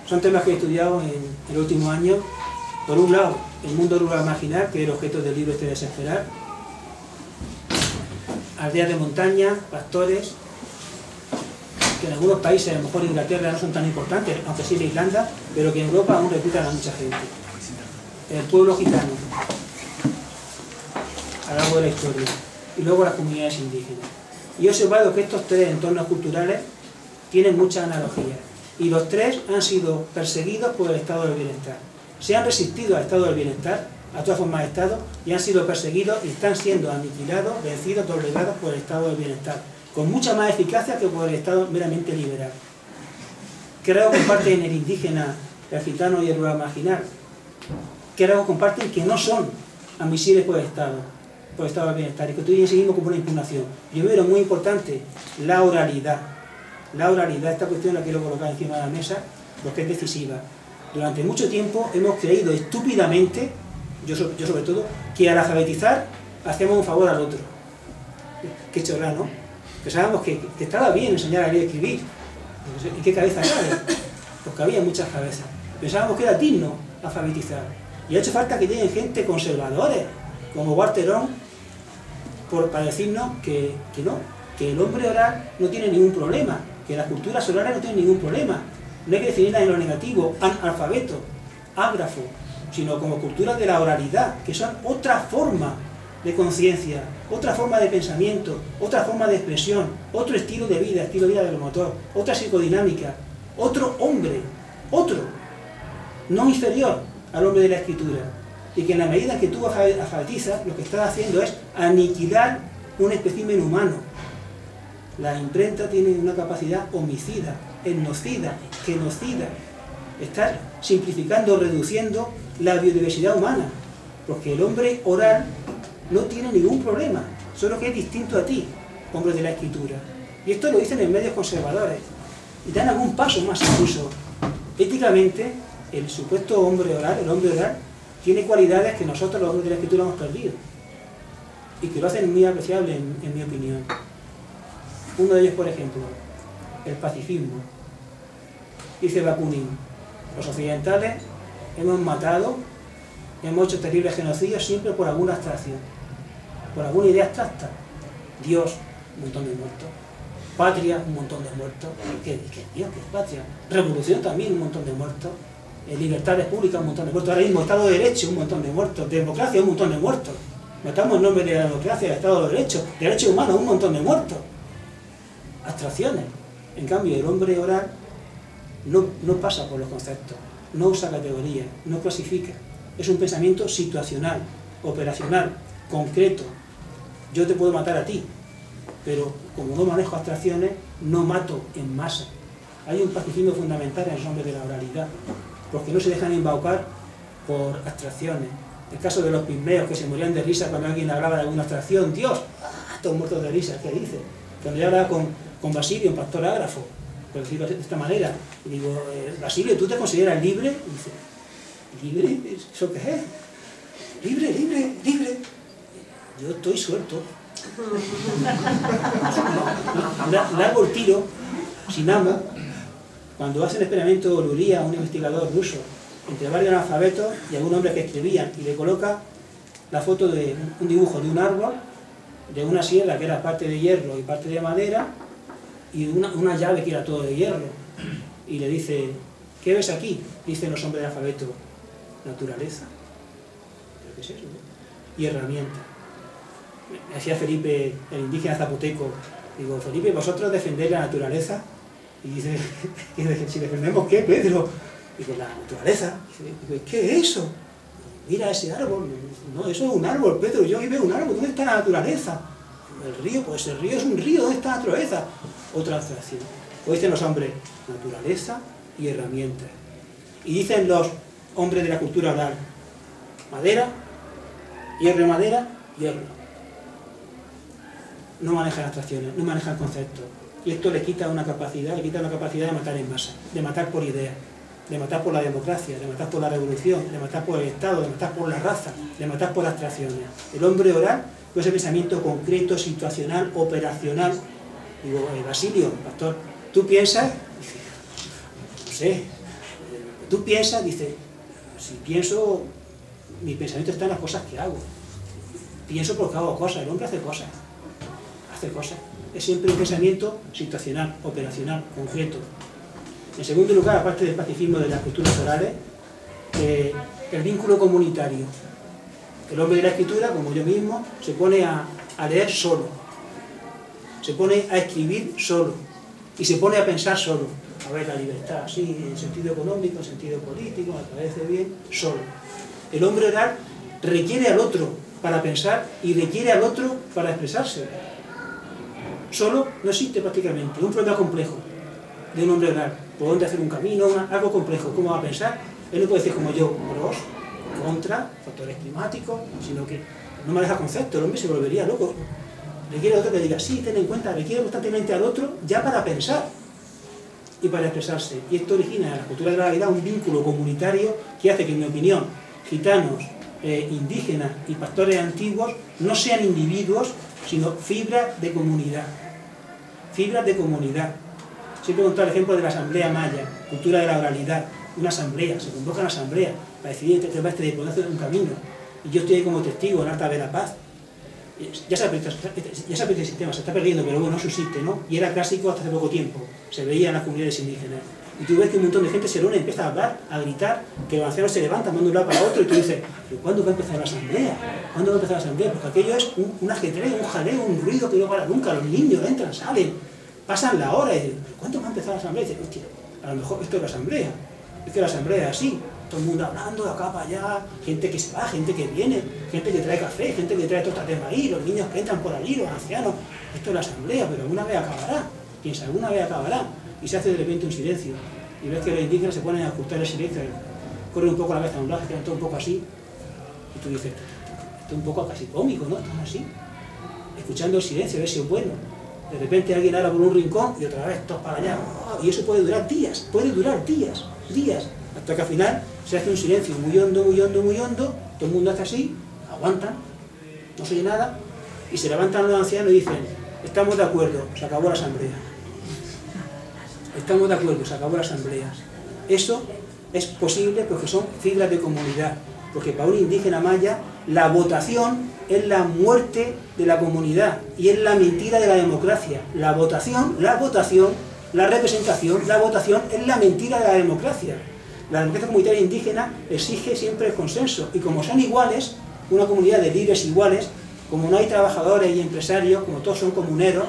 S3: Son temas que he estudiado en el último año. Por un lado, el mundo rural marginal, que es el objeto del libro este Desesperar, aldeas de montaña, pastores, que en algunos países, a lo mejor Inglaterra, no son tan importantes, aunque sí en Irlanda, pero que en Europa aún reclutan a mucha gente. El pueblo gitano, a lo largo de la historia, y luego las comunidades indígenas. Y he observado que estos tres entornos culturales tienen muchas analogías, y los tres han sido perseguidos por el estado del bienestar. Se han resistido al estado del bienestar, a todas formas de estado, y han sido perseguidos y están siendo aniquilados, vencidos, doblegados por el estado del bienestar, con mucha más eficacia que por el estado meramente liberal. ¿Qué rasgos comparten el indígena, el gitano y el rural marginal? ¿Qué rasgos comparten que no son admisibles por el estado del bienestar, y que tú seguimos como una impugnación? Primero, muy importante, la oralidad. La oralidad, esta cuestión la quiero colocar encima de la mesa porque es decisiva. Durante mucho tiempo hemos creído estúpidamente, yo sobre todo, que al alfabetizar hacemos un favor al otro. Qué chorra, ¿no? Pensábamos que estaba bien enseñar a leer y escribir. ¿En qué cabeza cabe? Porque había muchas cabezas. Pensábamos que era digno alfabetizar. Y ha hecho falta que lleguen gente conservadores, como Walterón, para decirnos que no, que el hombre oral no tiene ningún problema, que las culturas orales no tienen ningún problema. No hay que definirlas en lo negativo, analfabeto, ágrafo, sino como culturas de la oralidad, que son otra forma de conciencia, otra forma de pensamiento, otra forma de expresión, otro estilo de vida del motor, otra psicodinámica, otro hombre, otro, no inferior al hombre de la escritura. Y que en la medida en que tú alfabetizas, lo que estás haciendo es aniquilar un espécimen humano. La imprenta tiene una capacidad homicida, etnocida, genocida. Estás simplificando, reduciendo la biodiversidad humana, porque el hombre oral no tiene ningún problema, solo que es distinto a ti, hombre de la escritura. Y esto lo dicen en medios conservadores, y dan algún paso más incluso. Éticamente, el supuesto hombre oral, el hombre oral, tiene cualidades que nosotros los hombres de la escritura hemos perdido, y que lo hacen muy apreciable en mi opinión. Uno de ellos, por ejemplo, el pacifismo. Dice Bakunin, los occidentales hemos matado, hemos hecho terribles genocidios siempre por alguna abstracción, por alguna idea abstracta. Dios, un montón de muertos. Patria, un montón de muertos. ¿Qué Dios? ¿Qué es patria? Revolución también, un montón de muertos. Libertades públicas, un montón de muertos. Ahora mismo Estado de Derecho, un montón de muertos. Democracia, un montón de muertos. Matamos en nombre de la democracia, del Estado de Derecho. Derechos humanos, un montón de muertos. Abstracciones. En cambio, el hombre oral no pasa por los conceptos, no usa categorías, no clasifica. Es un pensamiento situacional, operacional, concreto. Yo te puedo matar a ti, pero como no manejo abstracciones, no mato en masa. Hay un pacifismo fundamental en el nombre de la oralidad, porque no se dejan embaucar por abstracciones. El caso de los pigmeos que se morían de risa cuando alguien hablaba de alguna abstracción. Dios, todos muertos de risa, ¿qué dice? Cuando yo hablaba con Basilio, un pastor ágrafo, por decirlo de esta manera. Y digo, Basilio, ¿tú te consideras libre? Y dice, ¿libre? ¿Eso qué es? Libre, libre, libre. Yo estoy suelto. Largo el tiro, sin amo. Cuando hace el experimento Luria, un investigador ruso, entre varios analfabetos y algún hombre que escribían, y le coloca la foto de un dibujo de un árbol, de una sierra que era parte de hierro y parte de madera, y una llave que era todo de hierro. Y le dice, ¿qué ves aquí? Dicen los hombres de alfabeto, naturaleza. ¿Pero qué es eso? Y herramienta. Me decía Felipe, el indígena zapoteco, digo, Felipe, ¿vosotros defendéis la naturaleza? Y dice, si defendemos ¿qué, Pedro? Digo, la naturaleza. Digo, ¿qué es eso? Mira ese árbol. No, eso es un árbol, Pedro, yo aquí veo un árbol, ¿dónde está la naturaleza? El río, pues el río es un río, ¿dónde está la naturaleza? Otra abstracción. O dicen los hombres, naturaleza y herramientas. Y dicen los hombres de la cultura oral, madera, hierro, madera, hierro. No manejan abstracciones, no manejan conceptos. Y esto le quita una capacidad de matar en masa, de matar por ideas, de matar por la democracia, de matar por la revolución, de matar por el Estado, de matar por la raza, de matar por abstracciones. El hombre oral, con ese pensamiento concreto, situacional, operacional. Digo, Basilio, pastor, ¿tú piensas? Dice, no sé. ¿Tú piensas? Dice, si pienso, mi pensamiento está en las cosas que hago. Pienso porque hago cosas, el hombre hace cosas. Hace cosas. Es siempre un pensamiento situacional, operacional, concreto. En segundo lugar, aparte del pacifismo de las culturas orales, el vínculo comunitario. El hombre de la escritura, como yo mismo, se pone a leer solo, se pone a escribir solo y se pone a pensar solo. A ver, la libertad, sí, en sentido económico, en sentido político, me parece bien, solo. El hombre oral requiere al otro para pensar y requiere al otro para expresarse. Solo no existe prácticamente. Un problema complejo de un hombre oral. ¿Por dónde hacer un camino? Algo complejo. ¿Cómo va a pensar? Él no puede decir como yo, pros, contra, factores climáticos, sino que no maneja conceptos. El hombre se volvería loco. Requiere al otro que diga, sí, ten en cuenta, requiere constantemente al otro ya para pensar y para expresarse. Y esto origina en la cultura de la realidad un vínculo comunitario que hace que, en mi opinión, gitanos, indígenas y pastores antiguos no sean individuos, sino fibras de comunidad. Fibras de comunidad. Siempre he contado el ejemplo de la asamblea maya, cultura de la oralidad. Una asamblea, se convoca una asamblea para decidir entre de poder hacer un camino. Y yo estoy ahí como testigo en Alta de la Paz. Ya se ha perdido el sistema, se está perdiendo, pero bueno, no subsiste, ¿no? Y era clásico hasta hace poco tiempo. Se veía en las comunidades indígenas. Y tú ves que un montón de gente se reúne, empieza a hablar, a gritar, que los ancianos se levantan, van de un lado para otro, y tú dices, ¿pero cuándo va a empezar la asamblea? ¿Cuándo va a empezar la asamblea? Porque aquello es un ajetreo, un jaleo, un ruido que no para nunca. Los niños entran, salen, pasan la hora, y dicen, ¿cuándo va a empezar la asamblea? Y dicen, hostia, a lo mejor esto es la asamblea. Es que la asamblea es así, todo el mundo hablando de acá para allá, gente que se va, gente que viene, gente que trae café, gente que trae tortas de maíz, los niños que entran por allí, los ancianos. Esto es la asamblea, pero alguna vez acabará. Piensa, alguna vez acabará. Y se hace de repente un silencio. Y ves que los indígenas se ponen a ocultar el silencio, corren un poco la cabeza a un lado, se quedan todo un poco así. Y tú dices, esto es un poco casi cómico, ¿no? Están así, escuchando el silencio, a ver si es bueno. De repente alguien habla por un rincón y otra vez todos para allá. Y eso puede durar días, días, hasta que al final se hace un silencio muy hondo, muy hondo, muy hondo, todo el mundo hace así, aguantan, no se oye nada, y se levantan los ancianos y dicen, estamos de acuerdo, se acabó la asamblea. Estamos de acuerdo, se acabó la asamblea. Eso es posible porque son fibras de comunidad, porque para un indígena maya la votación es la muerte de la comunidad y es la mentira de la democracia. La votación, la representación, la votación es la mentira de la democracia. La democracia comunitaria indígena exige siempre el consenso y como son iguales, una comunidad de libres iguales, como no hay trabajadores y empresarios, como todos son comuneros,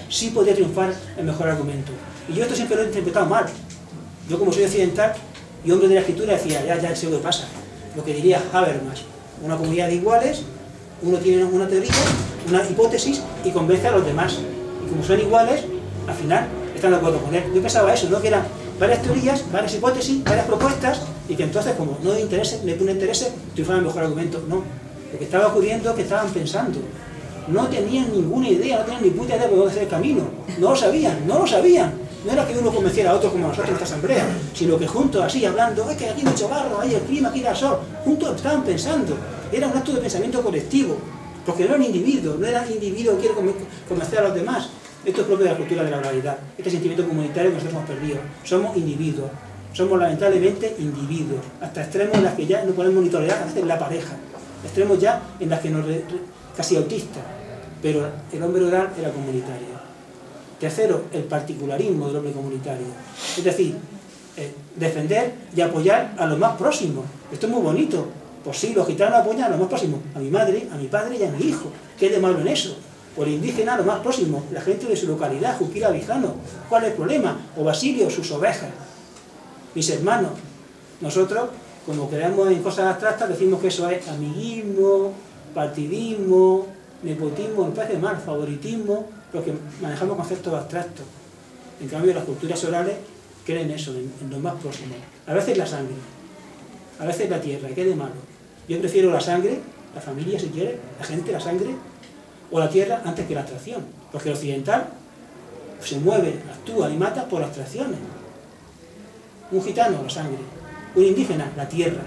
S3: sí podría triunfar el mejor argumento. Y yo esto siempre lo he interpretado mal. Yo como soy occidental y hombre de la escritura decía, ya sé lo que pasa. Lo que diría Habermas, una comunidad de iguales, uno tiene una teoría, una hipótesis y convence a los demás. Y como son iguales, al final están de acuerdo con él. Yo pensaba eso, ¿no? Que eran varias teorías, varias hipótesis, varias propuestas y que entonces como no le interese, triunfaban el mejor argumento. No, lo que estaba ocurriendo es que estaban pensando. No tenían ninguna idea, no tenían ni puta idea de dónde hacer el camino. No lo sabían. No era que uno convenciera a otro como nosotros en esta asamblea, sino que juntos, así, hablando, es que aquí hay mucho barro, hay el clima, aquí da sol, juntos estaban pensando. Era un acto de pensamiento colectivo, porque no eran individuos, no eran individuos que quieren convencer a los demás. Esto es propio de la cultura de la oralidad, este sentimiento comunitario que nosotros hemos perdido. Somos individuos, somos lamentablemente individuos, hasta extremos en los que ya no podemos monitorear a veces la pareja, extremos ya en los que nos casi autistas, pero el hombre oral era comunitario. Tercero, el particularismo del hombre comunitario, es decir, defender y apoyar a los más próximos. Esto es muy bonito. Pues sí, los gitanos apoyan a los más próximos, a mi madre, a mi padre y a mi hijo. ¿Qué es de malo en eso? O el indígena a los más próximos, la gente de su localidad, Juquila Vijano. ¿Cuál es el problema? O Basilio, sus ovejas. Mis hermanos. Nosotros, como creemos en cosas abstractas, decimos que eso es amiguismo, partidismo, nepotismo, me parece mal, favoritismo, porque manejamos conceptos abstractos. En cambio, las culturas orales creen eso, en los más próximos. A veces la sangre, a veces la tierra, ¿qué de malo? Yo prefiero la sangre, la familia si quiere, la gente, la sangre, o la tierra antes que la abstracción. Porque el occidental se mueve, actúa y mata por abstracciones. Un gitano, la sangre. Un indígena, la tierra.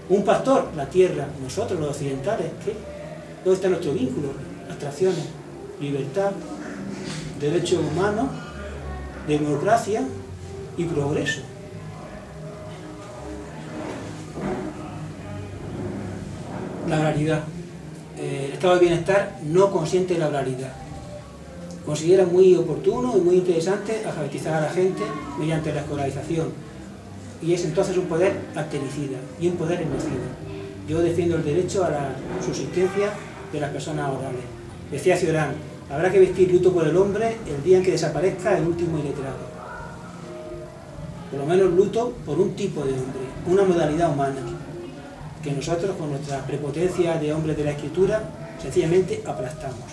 S3: Un pastor, la tierra. Nosotros, los occidentales, ¿qué? ¿Dónde está nuestro vínculo? Abstracciones. Libertad, derechos humanos, democracia y progreso. La oralidad. El estado de bienestar no consiente la oralidad. Considera muy oportuno y muy interesante alfabetizar a la gente mediante la escolarización. Y es entonces un poder artericida y un poder genocida. Yo defiendo el derecho a la subsistencia de las personas orales. Decía Cioran, habrá que vestir luto por el hombre el día en que desaparezca el último iletrado. Por lo menos luto por un tipo de hombre, una modalidad humana, que nosotros con nuestra prepotencia de hombres de la escritura sencillamente aplastamos.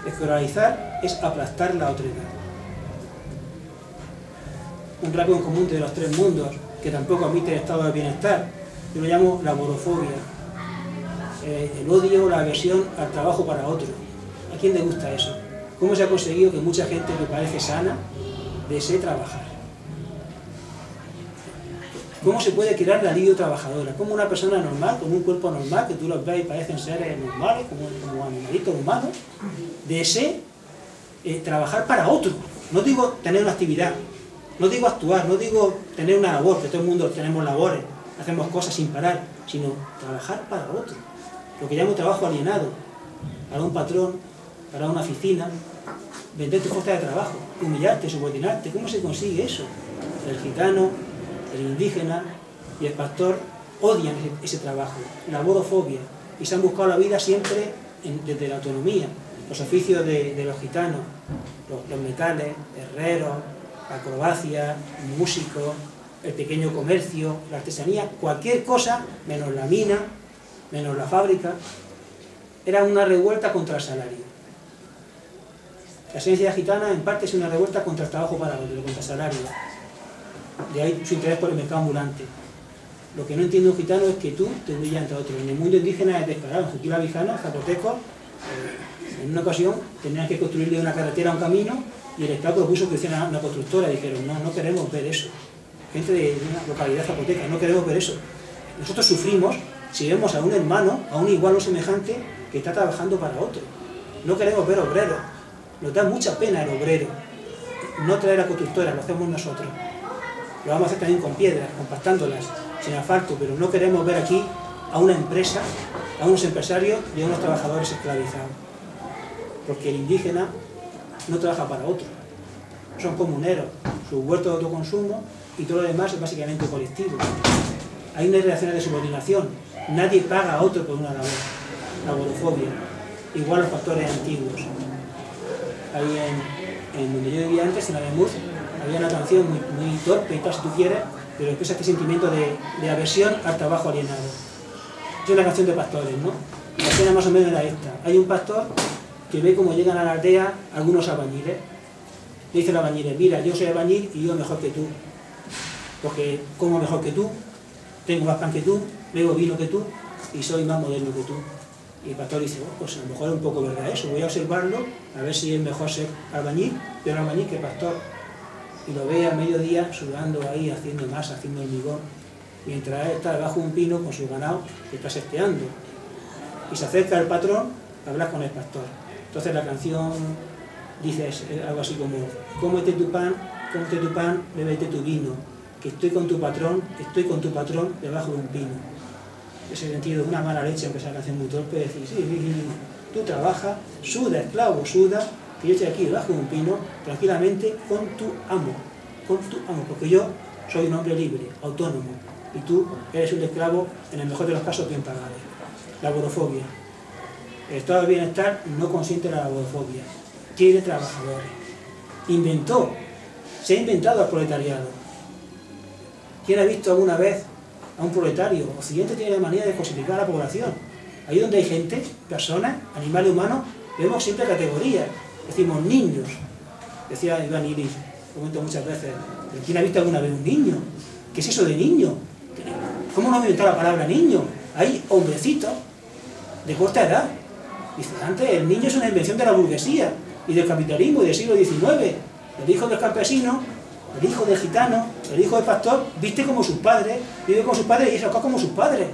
S3: Escolarizar es aplastar la otredad. Un rasgo en común de los tres mundos que tampoco admite el estado de bienestar, yo lo llamo laborofobia, el odio, la aversión al trabajo para otro. ¿A quién le gusta eso? ¿Cómo se ha conseguido que mucha gente que parece sana desee trabajar? ¿Cómo se puede crear la libido trabajadora? ¿Cómo una persona normal, con un cuerpo normal, que tú los ves y parecen seres normales, como animalitos humanos, desee trabajar para otro? No digo tener una actividad, no digo actuar, no digo tener una labor, que todo el mundo tenemos labores, hacemos cosas sin parar, sino trabajar para otro. Lo que llamo trabajo alienado, para un patrón, para una oficina, vender tu fuerza de trabajo, humillarte, subordinarte. ¿Cómo se consigue eso? El gitano, el indígena y el pastor odian ese trabajo, laborofobia, y se han buscado la vida siempre desde la autonomía. Los oficios de los gitanos, los metales, herreros, acrobacia, músicos, el pequeño comercio, la artesanía, cualquier cosa, menos la mina, menos la fábrica, era una revuelta contra el salario. La esencia gitana en parte es una revuelta contra el trabajo para otro, contra el salario. De ahí su interés por el mercado ambulante. Lo que no entiende un gitano es que tú te huyas entre otros. En el mundo indígena es descarado. En Juquila Vijano, zapotecos, en una ocasión tenían que construirle una carretera a un camino y el Estado propuso que hiciera una constructora. Dijeron, no, no queremos ver eso. Gente de una localidad zapoteca, no queremos ver eso. Nosotros sufrimos si vemos a un hermano, a un igual o semejante, que está trabajando para otro. No queremos ver obreros. Nos da mucha pena el obrero. No traer a constructoras, lo hacemos nosotros. Lo vamos a hacer también con piedras, compactándolas, sin asfalto, pero no queremos ver aquí a una empresa, a unos empresarios y a unos trabajadores esclavizados. Porque el indígena no trabaja para otro. Son comuneros, sus huertos de autoconsumo y todo lo demás es básicamente colectivo. Hay unas relaciones de subordinación. Nadie paga a otro por una labor. Laborofobia. Igual los factores antiguos. Ahí en donde yo vivía antes, en Ademuz, había una canción muy torpe y tal, si tú quieres, pero expresa este sentimiento de aversión al trabajo alienado. Es una canción de pastores, ¿no? La escena más o menos era esta. Hay un pastor que ve cómo llegan a la aldea algunos albañiles. Le dice el albañil, mira, yo soy albañil y yo mejor que tú. Porque como mejor que tú, tengo más pan que tú, bebo vino que tú y soy más moderno que tú. Y el pastor dice, oh, pues a lo mejor es un poco verdad eso, voy a observarlo, a ver si es mejor ser albañil, pero albañil que pastor. y lo ve a mediodía sudando ahí, haciendo masa, haciendo hormigón, mientras él está debajo de un pino con su ganado que está sesteando. Y se acerca el patrón a hablar con el pastor. Entonces la canción dice algo así como: cómete tu pan, bébete tu vino, que estoy con tu patrón debajo de un pino. Ese sentido, una mala leche, aunque sea una canción muy torpe, decir, sí, tú trabajas, suda, esclavo, suda, que yo estoy aquí debajo de un pino, tranquilamente, con tu amo, porque yo soy un hombre libre, autónomo, y tú eres un esclavo, en el mejor de los casos, bien pagado. La aborofobia. El estado de bienestar no consiente la aborofobia, quiere trabajadores. Se ha inventado al proletariado. ¿Quién ha visto alguna vez a un proletario? Occidente tiene la manía de cosificar a la población. Ahí donde hay gente, personas, animales humanos, vemos siempre categorías. Decimos niños. Decía Iván Iris, lo comento muchas veces, ¿pero quién ha visto alguna vez un niño? ¿Qué es eso de niño? ¿Cómo no ha inventado la palabra niño? Hay hombrecitos de corta edad. Dice, antes el niño es una invención de la burguesía y del capitalismo y del siglo XIX. El hijo del campesino, el hijo del gitano, el hijo del pastor, viste como sus padres, vive con sus padres y es acá como sus padres.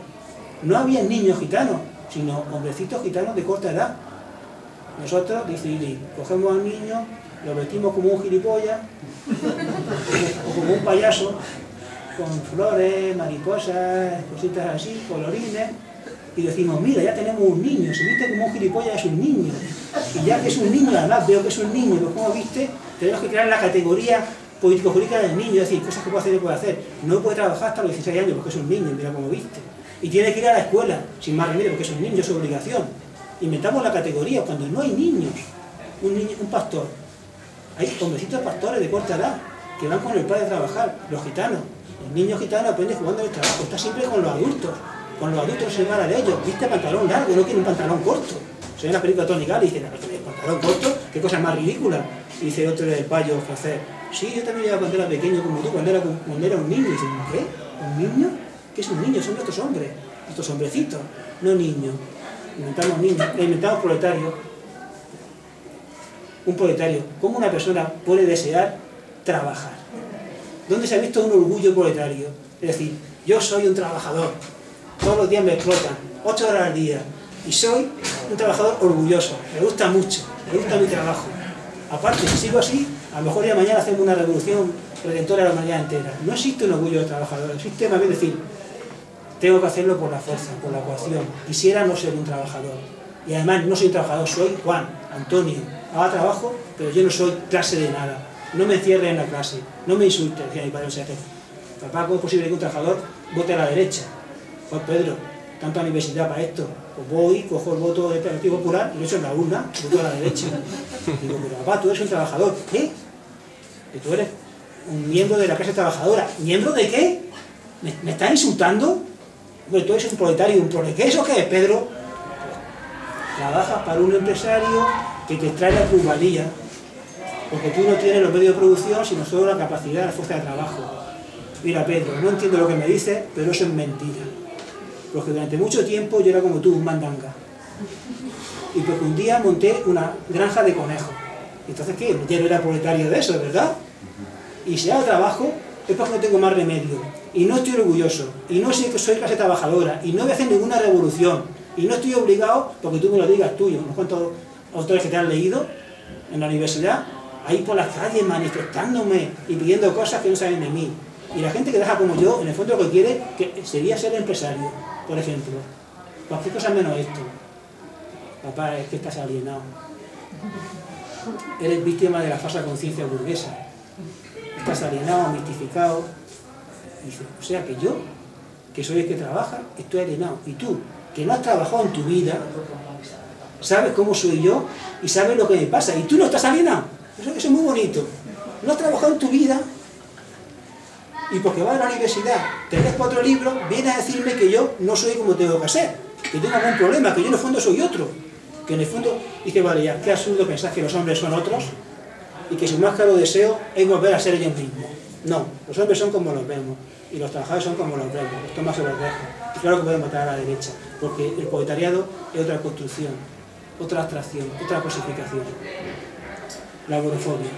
S3: No había niños gitanos, sino hombrecitos gitanos de corta edad. Nosotros, dice Ili, cogemos al niño, lo vestimos como un gilipollas o como un payaso, con flores, mariposas, cositas así, colorines, y decimos, mira, ya tenemos un niño, se viste como un gilipollas, es un niño. Y ya que es un niño, además veo que es un niño, pero como viste, tenemos que crear la categoría político-jurídica del niño, es decir, cosas que puede hacer y puede hacer. No puede trabajar hasta los 16 años porque es un niño, mira cómo viste. Y tiene que ir a la escuela, sin más remedio, porque es un niño, es su obligación. Inventamos la categoría cuando no hay niños. Un pastor. Hay hombrecitos pastores de corta edad que van con el padre a trabajar, los gitanos. El niño gitano aprende jugando en el trabajo, está siempre con los adultos. Con los adultos se separa de ellos, viste pantalón largo, no quiere un pantalón corto. Se ve en la película Tony Gale y dice, pantalón corto, qué cosa más ridícula. Y dice otro del payo francés, sí, yo también llevaba cuando era pequeño como tú, cuando era un niño. Y dice, ¿qué? ¿Un niño? ¿Qué es un niño? Son estos hombres, estos hombrecitos, no niños. Inventamos niños, inventamos proletarios. Un proletario, ¿cómo una persona puede desear trabajar? ¿Dónde se ha visto un orgullo proletario? Es decir, yo soy un trabajador, todos los días me explotan, 8 horas al día, y soy un trabajador orgulloso, me gusta mucho, me gusta mi trabajo. Aparte, si sigo así, a lo mejor ya mañana hacemos una revolución redentora de la humanidad entera. No existe un orgullo de trabajador, existe más bien decir, tengo que hacerlo por la fuerza, por la coacción. Quisiera no ser un trabajador. Y además no soy un trabajador, soy Juan, Antonio. Haga trabajo, pero yo no soy clase de nada. No me encierre en la clase, no me insulte, decía mi padre en jefe. Papá, ¿cómo es posible que un trabajador vote a la derecha? Pues Pedro, tanta universidad para esto. Pues voy, cojo el voto del Partido Popular y lo echo en la urna, voto a la derecha. Digo, pero papá, tú eres un trabajador. ¿Qué? Que tú eres un miembro de la clase trabajadora. ¿Miembro de qué? ¿Me estás insultando? Bueno, tú eres un proletario, un prole. ¿Qué es eso qué es, Pedro? Trabajas para un empresario que te trae la plusvalía, porque tú no tienes los medios de producción, sino solo la capacidad, la fuerza de trabajo. Mira, Pedro, no entiendo lo que me dices, pero eso es mentira. Porque durante mucho tiempo yo era como tú, un mandanga. Y porque un día monté una granja de conejos. Entonces, ¿qué? Ya no era proletario de eso, ¿verdad? Y si hago trabajo, es porque no tengo más remedio. Y no estoy orgulloso. Y no sé que soy clase trabajadora. Y no voy a hacer ninguna revolución. Y no estoy obligado, porque tú me lo digas tú, unos cuantos autores que te han leído en la universidad, ahí por las calles manifestándome y pidiendo cosas que no saben de mí. Y la gente que deja como yo, en el fondo lo que quiere que sería ser empresario, por ejemplo. Cualquier cosa menos esto. Papá, es que estás alienado. Eres víctima de la falsa conciencia burguesa. Estás alienado, mistificado. Y dice, o sea que yo, que soy el que trabaja, estoy alienado. Y tú, que no has trabajado en tu vida, sabes cómo soy yo y sabes lo que me pasa. Y tú no estás alienado. Eso es muy bonito. No has trabajado en tu vida y porque vas a la universidad, te lees 4 libros, vienes a decirme que yo no soy como tengo que ser, que tengo algún problema, que yo en el fondo soy otro. Que en el fondo, dice, vale, ya, qué absurdo pensar que los hombres son otros y que su más claro deseo es volver a ser ellos mismos. No, los hombres son como los vemos y los trabajadores son como los vemos. Esto más se los dejo. Y claro que pueden matar a la derecha, porque el proletariado es otra construcción, otra abstracción, otra cosificación. La agorafobia.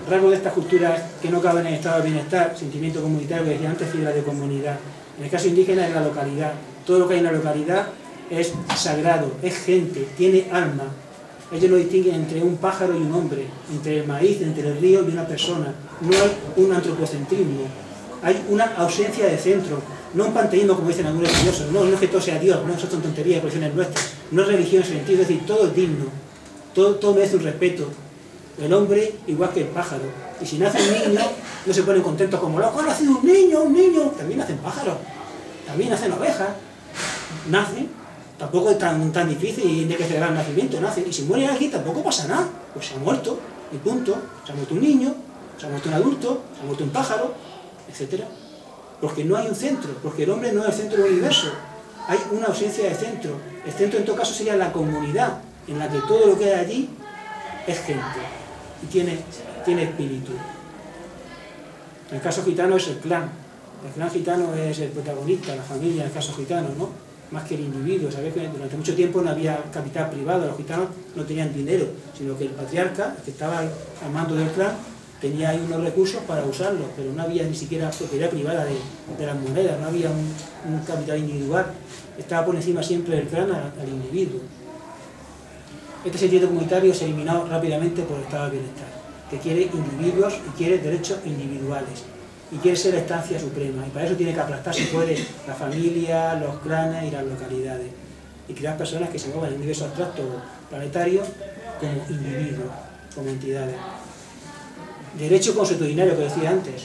S3: Rasgos de estas culturas que no caben en el estado de bienestar, sentimiento comunitario, que decía antes, fibra de comunidad. En el caso indígena es la localidad. Todo lo que hay en la localidad es sagrado, es gente, tiene alma. Ellos no distinguen entre un pájaro y un hombre, entre el maíz, entre el río y una persona. No hay un antropocentrismo, hay una ausencia de centro, no un panteísmo como dicen algunos religiosos. No es que todo sea Dios, no, eso son tonterías, cuestiones nuestras. No es religión en sentido, es decir, todo es digno, todo merece un respeto. El hombre igual que el pájaro. Y si nace un niño, no se ponen contentos como locos. ¡Ha nacido un niño! También nacen pájaros, también nacen ovejas. Nacen, tampoco es tan difícil de que celebrar el nacimiento, nacen. Y si mueren aquí tampoco pasa nada, pues se ha muerto, y punto. Se ha muerto un niño, se ha muerto un adulto, se ha muerto un pájaro, etc. Porque no hay un centro, porque el hombre no es el centro del universo. Hay una ausencia de centro. El centro en todo caso sería la comunidad, en la que todo lo que hay allí es gente. Y tiene espíritu. En el caso gitano es el clan. El clan gitano es el protagonista, la familia en el caso gitano, ¿no? Más que el individuo. Sabéis que durante mucho tiempo no había capital privado, los gitanos no tenían dinero, sino que el patriarca, el que estaba al mando del clan, tenía ahí unos recursos para usarlos, pero no había ni siquiera propiedad privada de las monedas, no había un capital individual. Estaba por encima siempre del clan al individuo. Este sentido comunitario se eliminó rápidamente por el estado de bienestar, que quiere individuos y quiere derechos individuales, y quiere ser la instancia suprema, y para eso tiene que aplastar, si puede, la familia, los clanes y las localidades, y crear personas que se muevan en un universo abstracto planetario como individuos, como entidades. Derecho consuetudinario, que decía antes.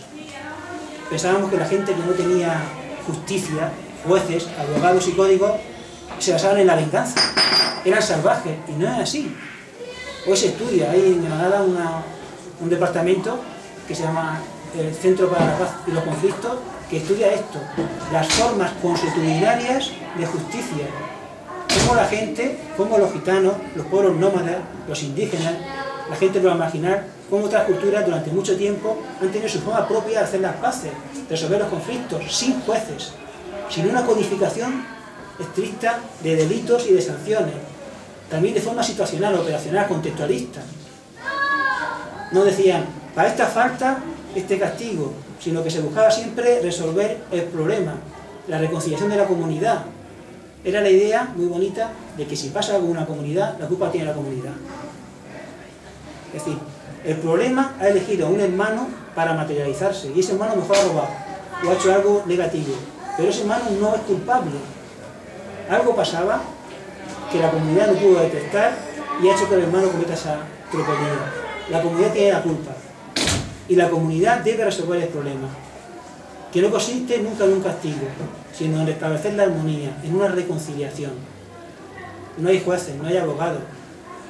S3: Pensábamos que la gente que no tenía justicia, jueces, abogados y códigos, se basaban en la venganza. Eran salvajes, y no es así. Hoy se estudia, hay en Granada un departamento que se llama el Centro para la Paz y los Conflictos, que estudia esto, las formas consuetudinarias de justicia. Cómo la gente, cómo los gitanos, los pueblos nómadas, los indígenas, la gente lo va a imaginar, cómo otras culturas durante mucho tiempo han tenido su forma propia de hacer las paces, de resolver los conflictos, sin jueces, sin una codificación estricta de delitos y de sanciones, también de forma situacional, operacional, contextualista. No decían, para esta falta, este castigo, sino que se buscaba siempre resolver el problema, la reconciliación de la comunidad. Era la idea muy bonita de que si pasa algo en una comunidad, la culpa tiene la comunidad. Es decir, el problema ha elegido a un hermano para materializarse, y ese hermano mejor ha robado, o ha hecho algo negativo, pero ese hermano no es culpable. Algo pasaba que la comunidad no pudo detectar y ha hecho que el hermano cometa esa tropelía. La comunidad tiene la culpa, y la comunidad debe resolver el problema, que no consiste nunca en un castigo, sino en restablecer la armonía, en una reconciliación. No hay jueces, no hay abogados,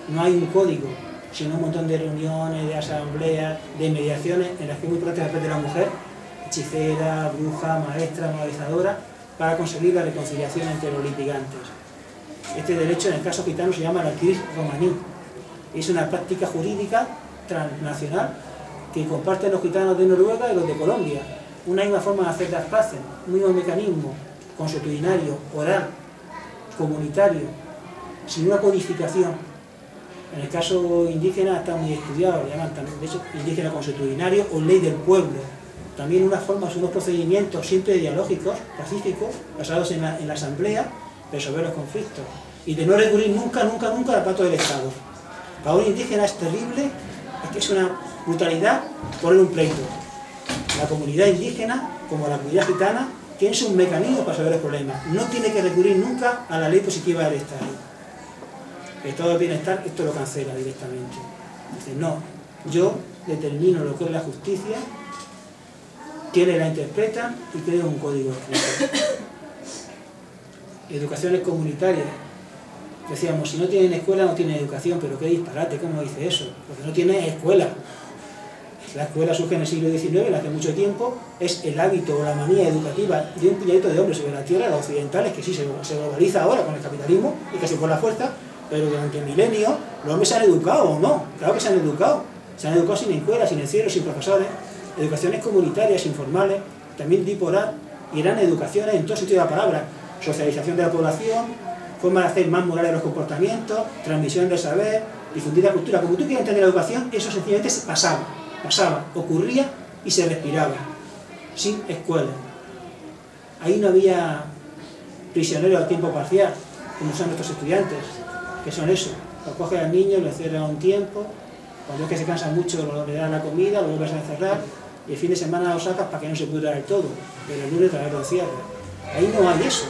S3: no hay un código, sino un montón de reuniones, de asambleas, de mediaciones, en las que es muy importante el papel de la mujer, hechicera, bruja, maestra, moralizadora, para conseguir la reconciliación entre los litigantes. Este derecho, en el caso gitano, se llama la cris romaní. Es una práctica jurídica transnacional que comparten los gitanos de Noruega y los de Colombia. Una misma forma de hacer las paces, un mismo mecanismo consuetudinario, oral, comunitario, sin una codificación. En el caso indígena está muy estudiado, lo llaman también, de hecho, indígena consuetudinario o ley del pueblo. También unas formas, unos procedimientos siempre dialógicos, pacíficos, basados en la asamblea, de resolver los conflictos. Y de no recurrir nunca al aparato del Estado. Para un indígena es terrible, es que es una brutalidad poner un pleito. La comunidad indígena, como la comunidad gitana, tiene sus mecanismos para resolver los problemas. No tiene que recurrir nunca a la ley positiva del Estado. El estado de bienestar esto lo cancela directamente. Dice, no, yo determino lo que es la justicia, quienes la interpretan y creo un código escrito. Educaciones comunitarias. Decíamos, si no tienen escuela no tienen educación, pero qué disparate, ¿cómo dice eso? Porque no tiene escuela. La escuela surge en el siglo XIX, hace mucho tiempo, es el hábito o la manía educativa de un puñadito de hombres sobre la tierra, los occidentales, que sí se globaliza ahora con el capitalismo y casi por la fuerza, pero durante milenios los hombres se han educado o no, claro que se han educado sin escuela, sin encierro, sin profesores, educaciones comunitarias, informales, también tipo oral, y eran educaciones en todo sentido de la palabra, socialización de la población, forma de hacer más morales los comportamientos, transmisión del saber, difundir la cultura. Como tú quieras entender la educación, eso sencillamente se pasaba. pasaba, ocurría y se respiraba, sin escuela. Ahí no había prisioneros a tiempo parcial, como son nuestros estudiantes, que son eso, lo coge al niño, lo encierra un tiempo, cuando es que se cansa mucho le dan la comida, lo vuelves a encerrar, y el fin de semana lo sacas para que no se pudra del todo, pero el lunes otra vez lo encierra. Ahí no hay eso,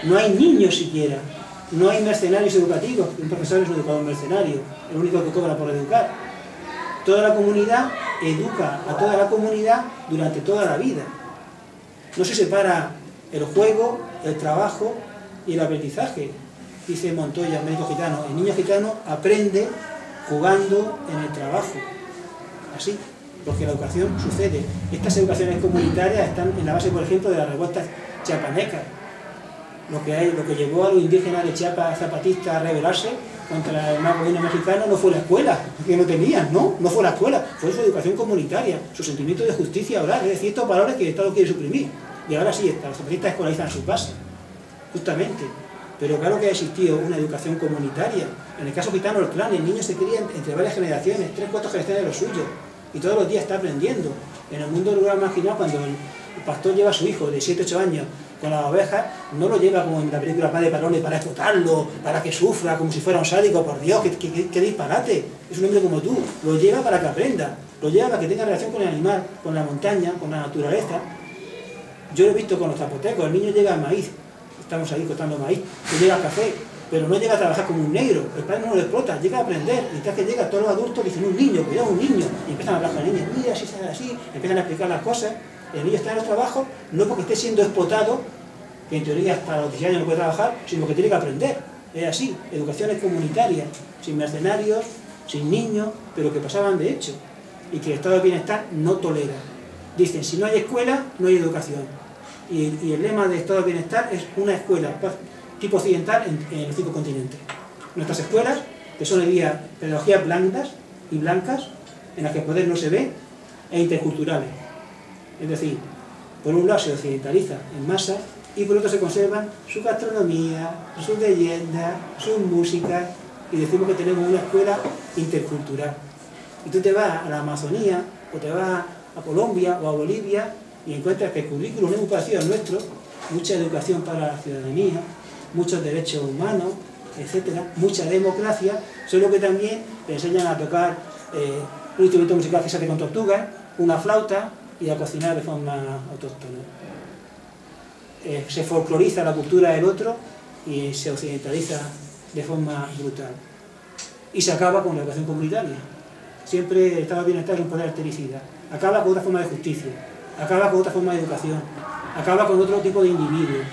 S3: no hay niños siquiera, no hay mercenarios educativos, un profesor es un educador mercenario, el único que cobra por educar. Toda la comunidad educa a toda la comunidad durante toda la vida. No se separa el juego, el trabajo y el aprendizaje. Dice Montoya, médico gitano, el niño gitano aprende jugando en el trabajo. Así, porque la educación sucede. Estas educaciones comunitarias están en la base, por ejemplo, de las revueltas chiapanecas. Lo que llevó a los indígenas de Chiapas zapatistas a rebelarse contra el nuevo gobierno mexicano no fue la escuela, que no tenían, no fue la escuela, fue su educación comunitaria, su sentimiento de justicia oral, es decir, estos valores que el Estado quiere suprimir. Y ahora sí, los zapatistas escolarizan sus bases, justamente. Pero claro que ha existido una educación comunitaria. En el caso gitano, el clan, el niño se cría entre varias generaciones, 3 o 4 generaciones de los suyos, y todos los días está aprendiendo. En el mundo rural marginal, cuando el pastor lleva a su hijo de 7 o 8 años con las ovejas, no lo lleva como en la película Padre Palone para explotarlo, para que sufra, como si fuera un sádico, por Dios, qué disparate. Es un hombre como tú, lo lleva para que aprenda, lo lleva para que tenga relación con el animal, con la montaña, con la naturaleza. Yo lo he visto con los zapotecos, el niño llega al maíz, estamos ahí cortando maíz, que llega al café, pero no llega a trabajar como un negro, el padre no lo explota, llega a aprender, y mientras que llega todos los adultos dicen un niño, cuidado, un niño, y empiezan a hablar con el niño, mira, así se hace así, empiezan a explicar las cosas. El niño está en los trabajos, no porque esté siendo explotado, que en teoría hasta los 10 años no puede trabajar, sino porque tiene que aprender. Es así, educaciones comunitarias, sin mercenarios, sin niños, pero que pasaban de hecho, y que el estado de bienestar no tolera. Dicen, si no hay escuela, no hay educación. Y el lema de estado de bienestar es una escuela tipo occidental en los 5 continentes. Nuestras escuelas, que son hoy día pedagogías blandas y blancas, en las que el poder no se ve, e interculturales. Es decir, por un lado se occidentaliza en masa y por otro se conservan su gastronomía, sus leyendas, sus músicas, y decimos que tenemos una escuela intercultural. Y tú te vas a la Amazonía, o te vas a Colombia o a Bolivia, y encuentras que el currículum es muy parecido al nuestro, mucha educación para la ciudadanía, muchos derechos humanos, etcétera, mucha democracia, solo que también te enseñan a tocar un instrumento musical que se hace con tortugas, una flauta, y a cocinar de forma autóctona. Se folcloriza la cultura del otro y se occidentaliza de forma brutal. Y se acaba con la educación comunitaria. Siempre el estado de bienestar es un poder altericida. Acaba con otra forma de justicia, acaba con otra forma de educación, acaba con otro tipo de individuos.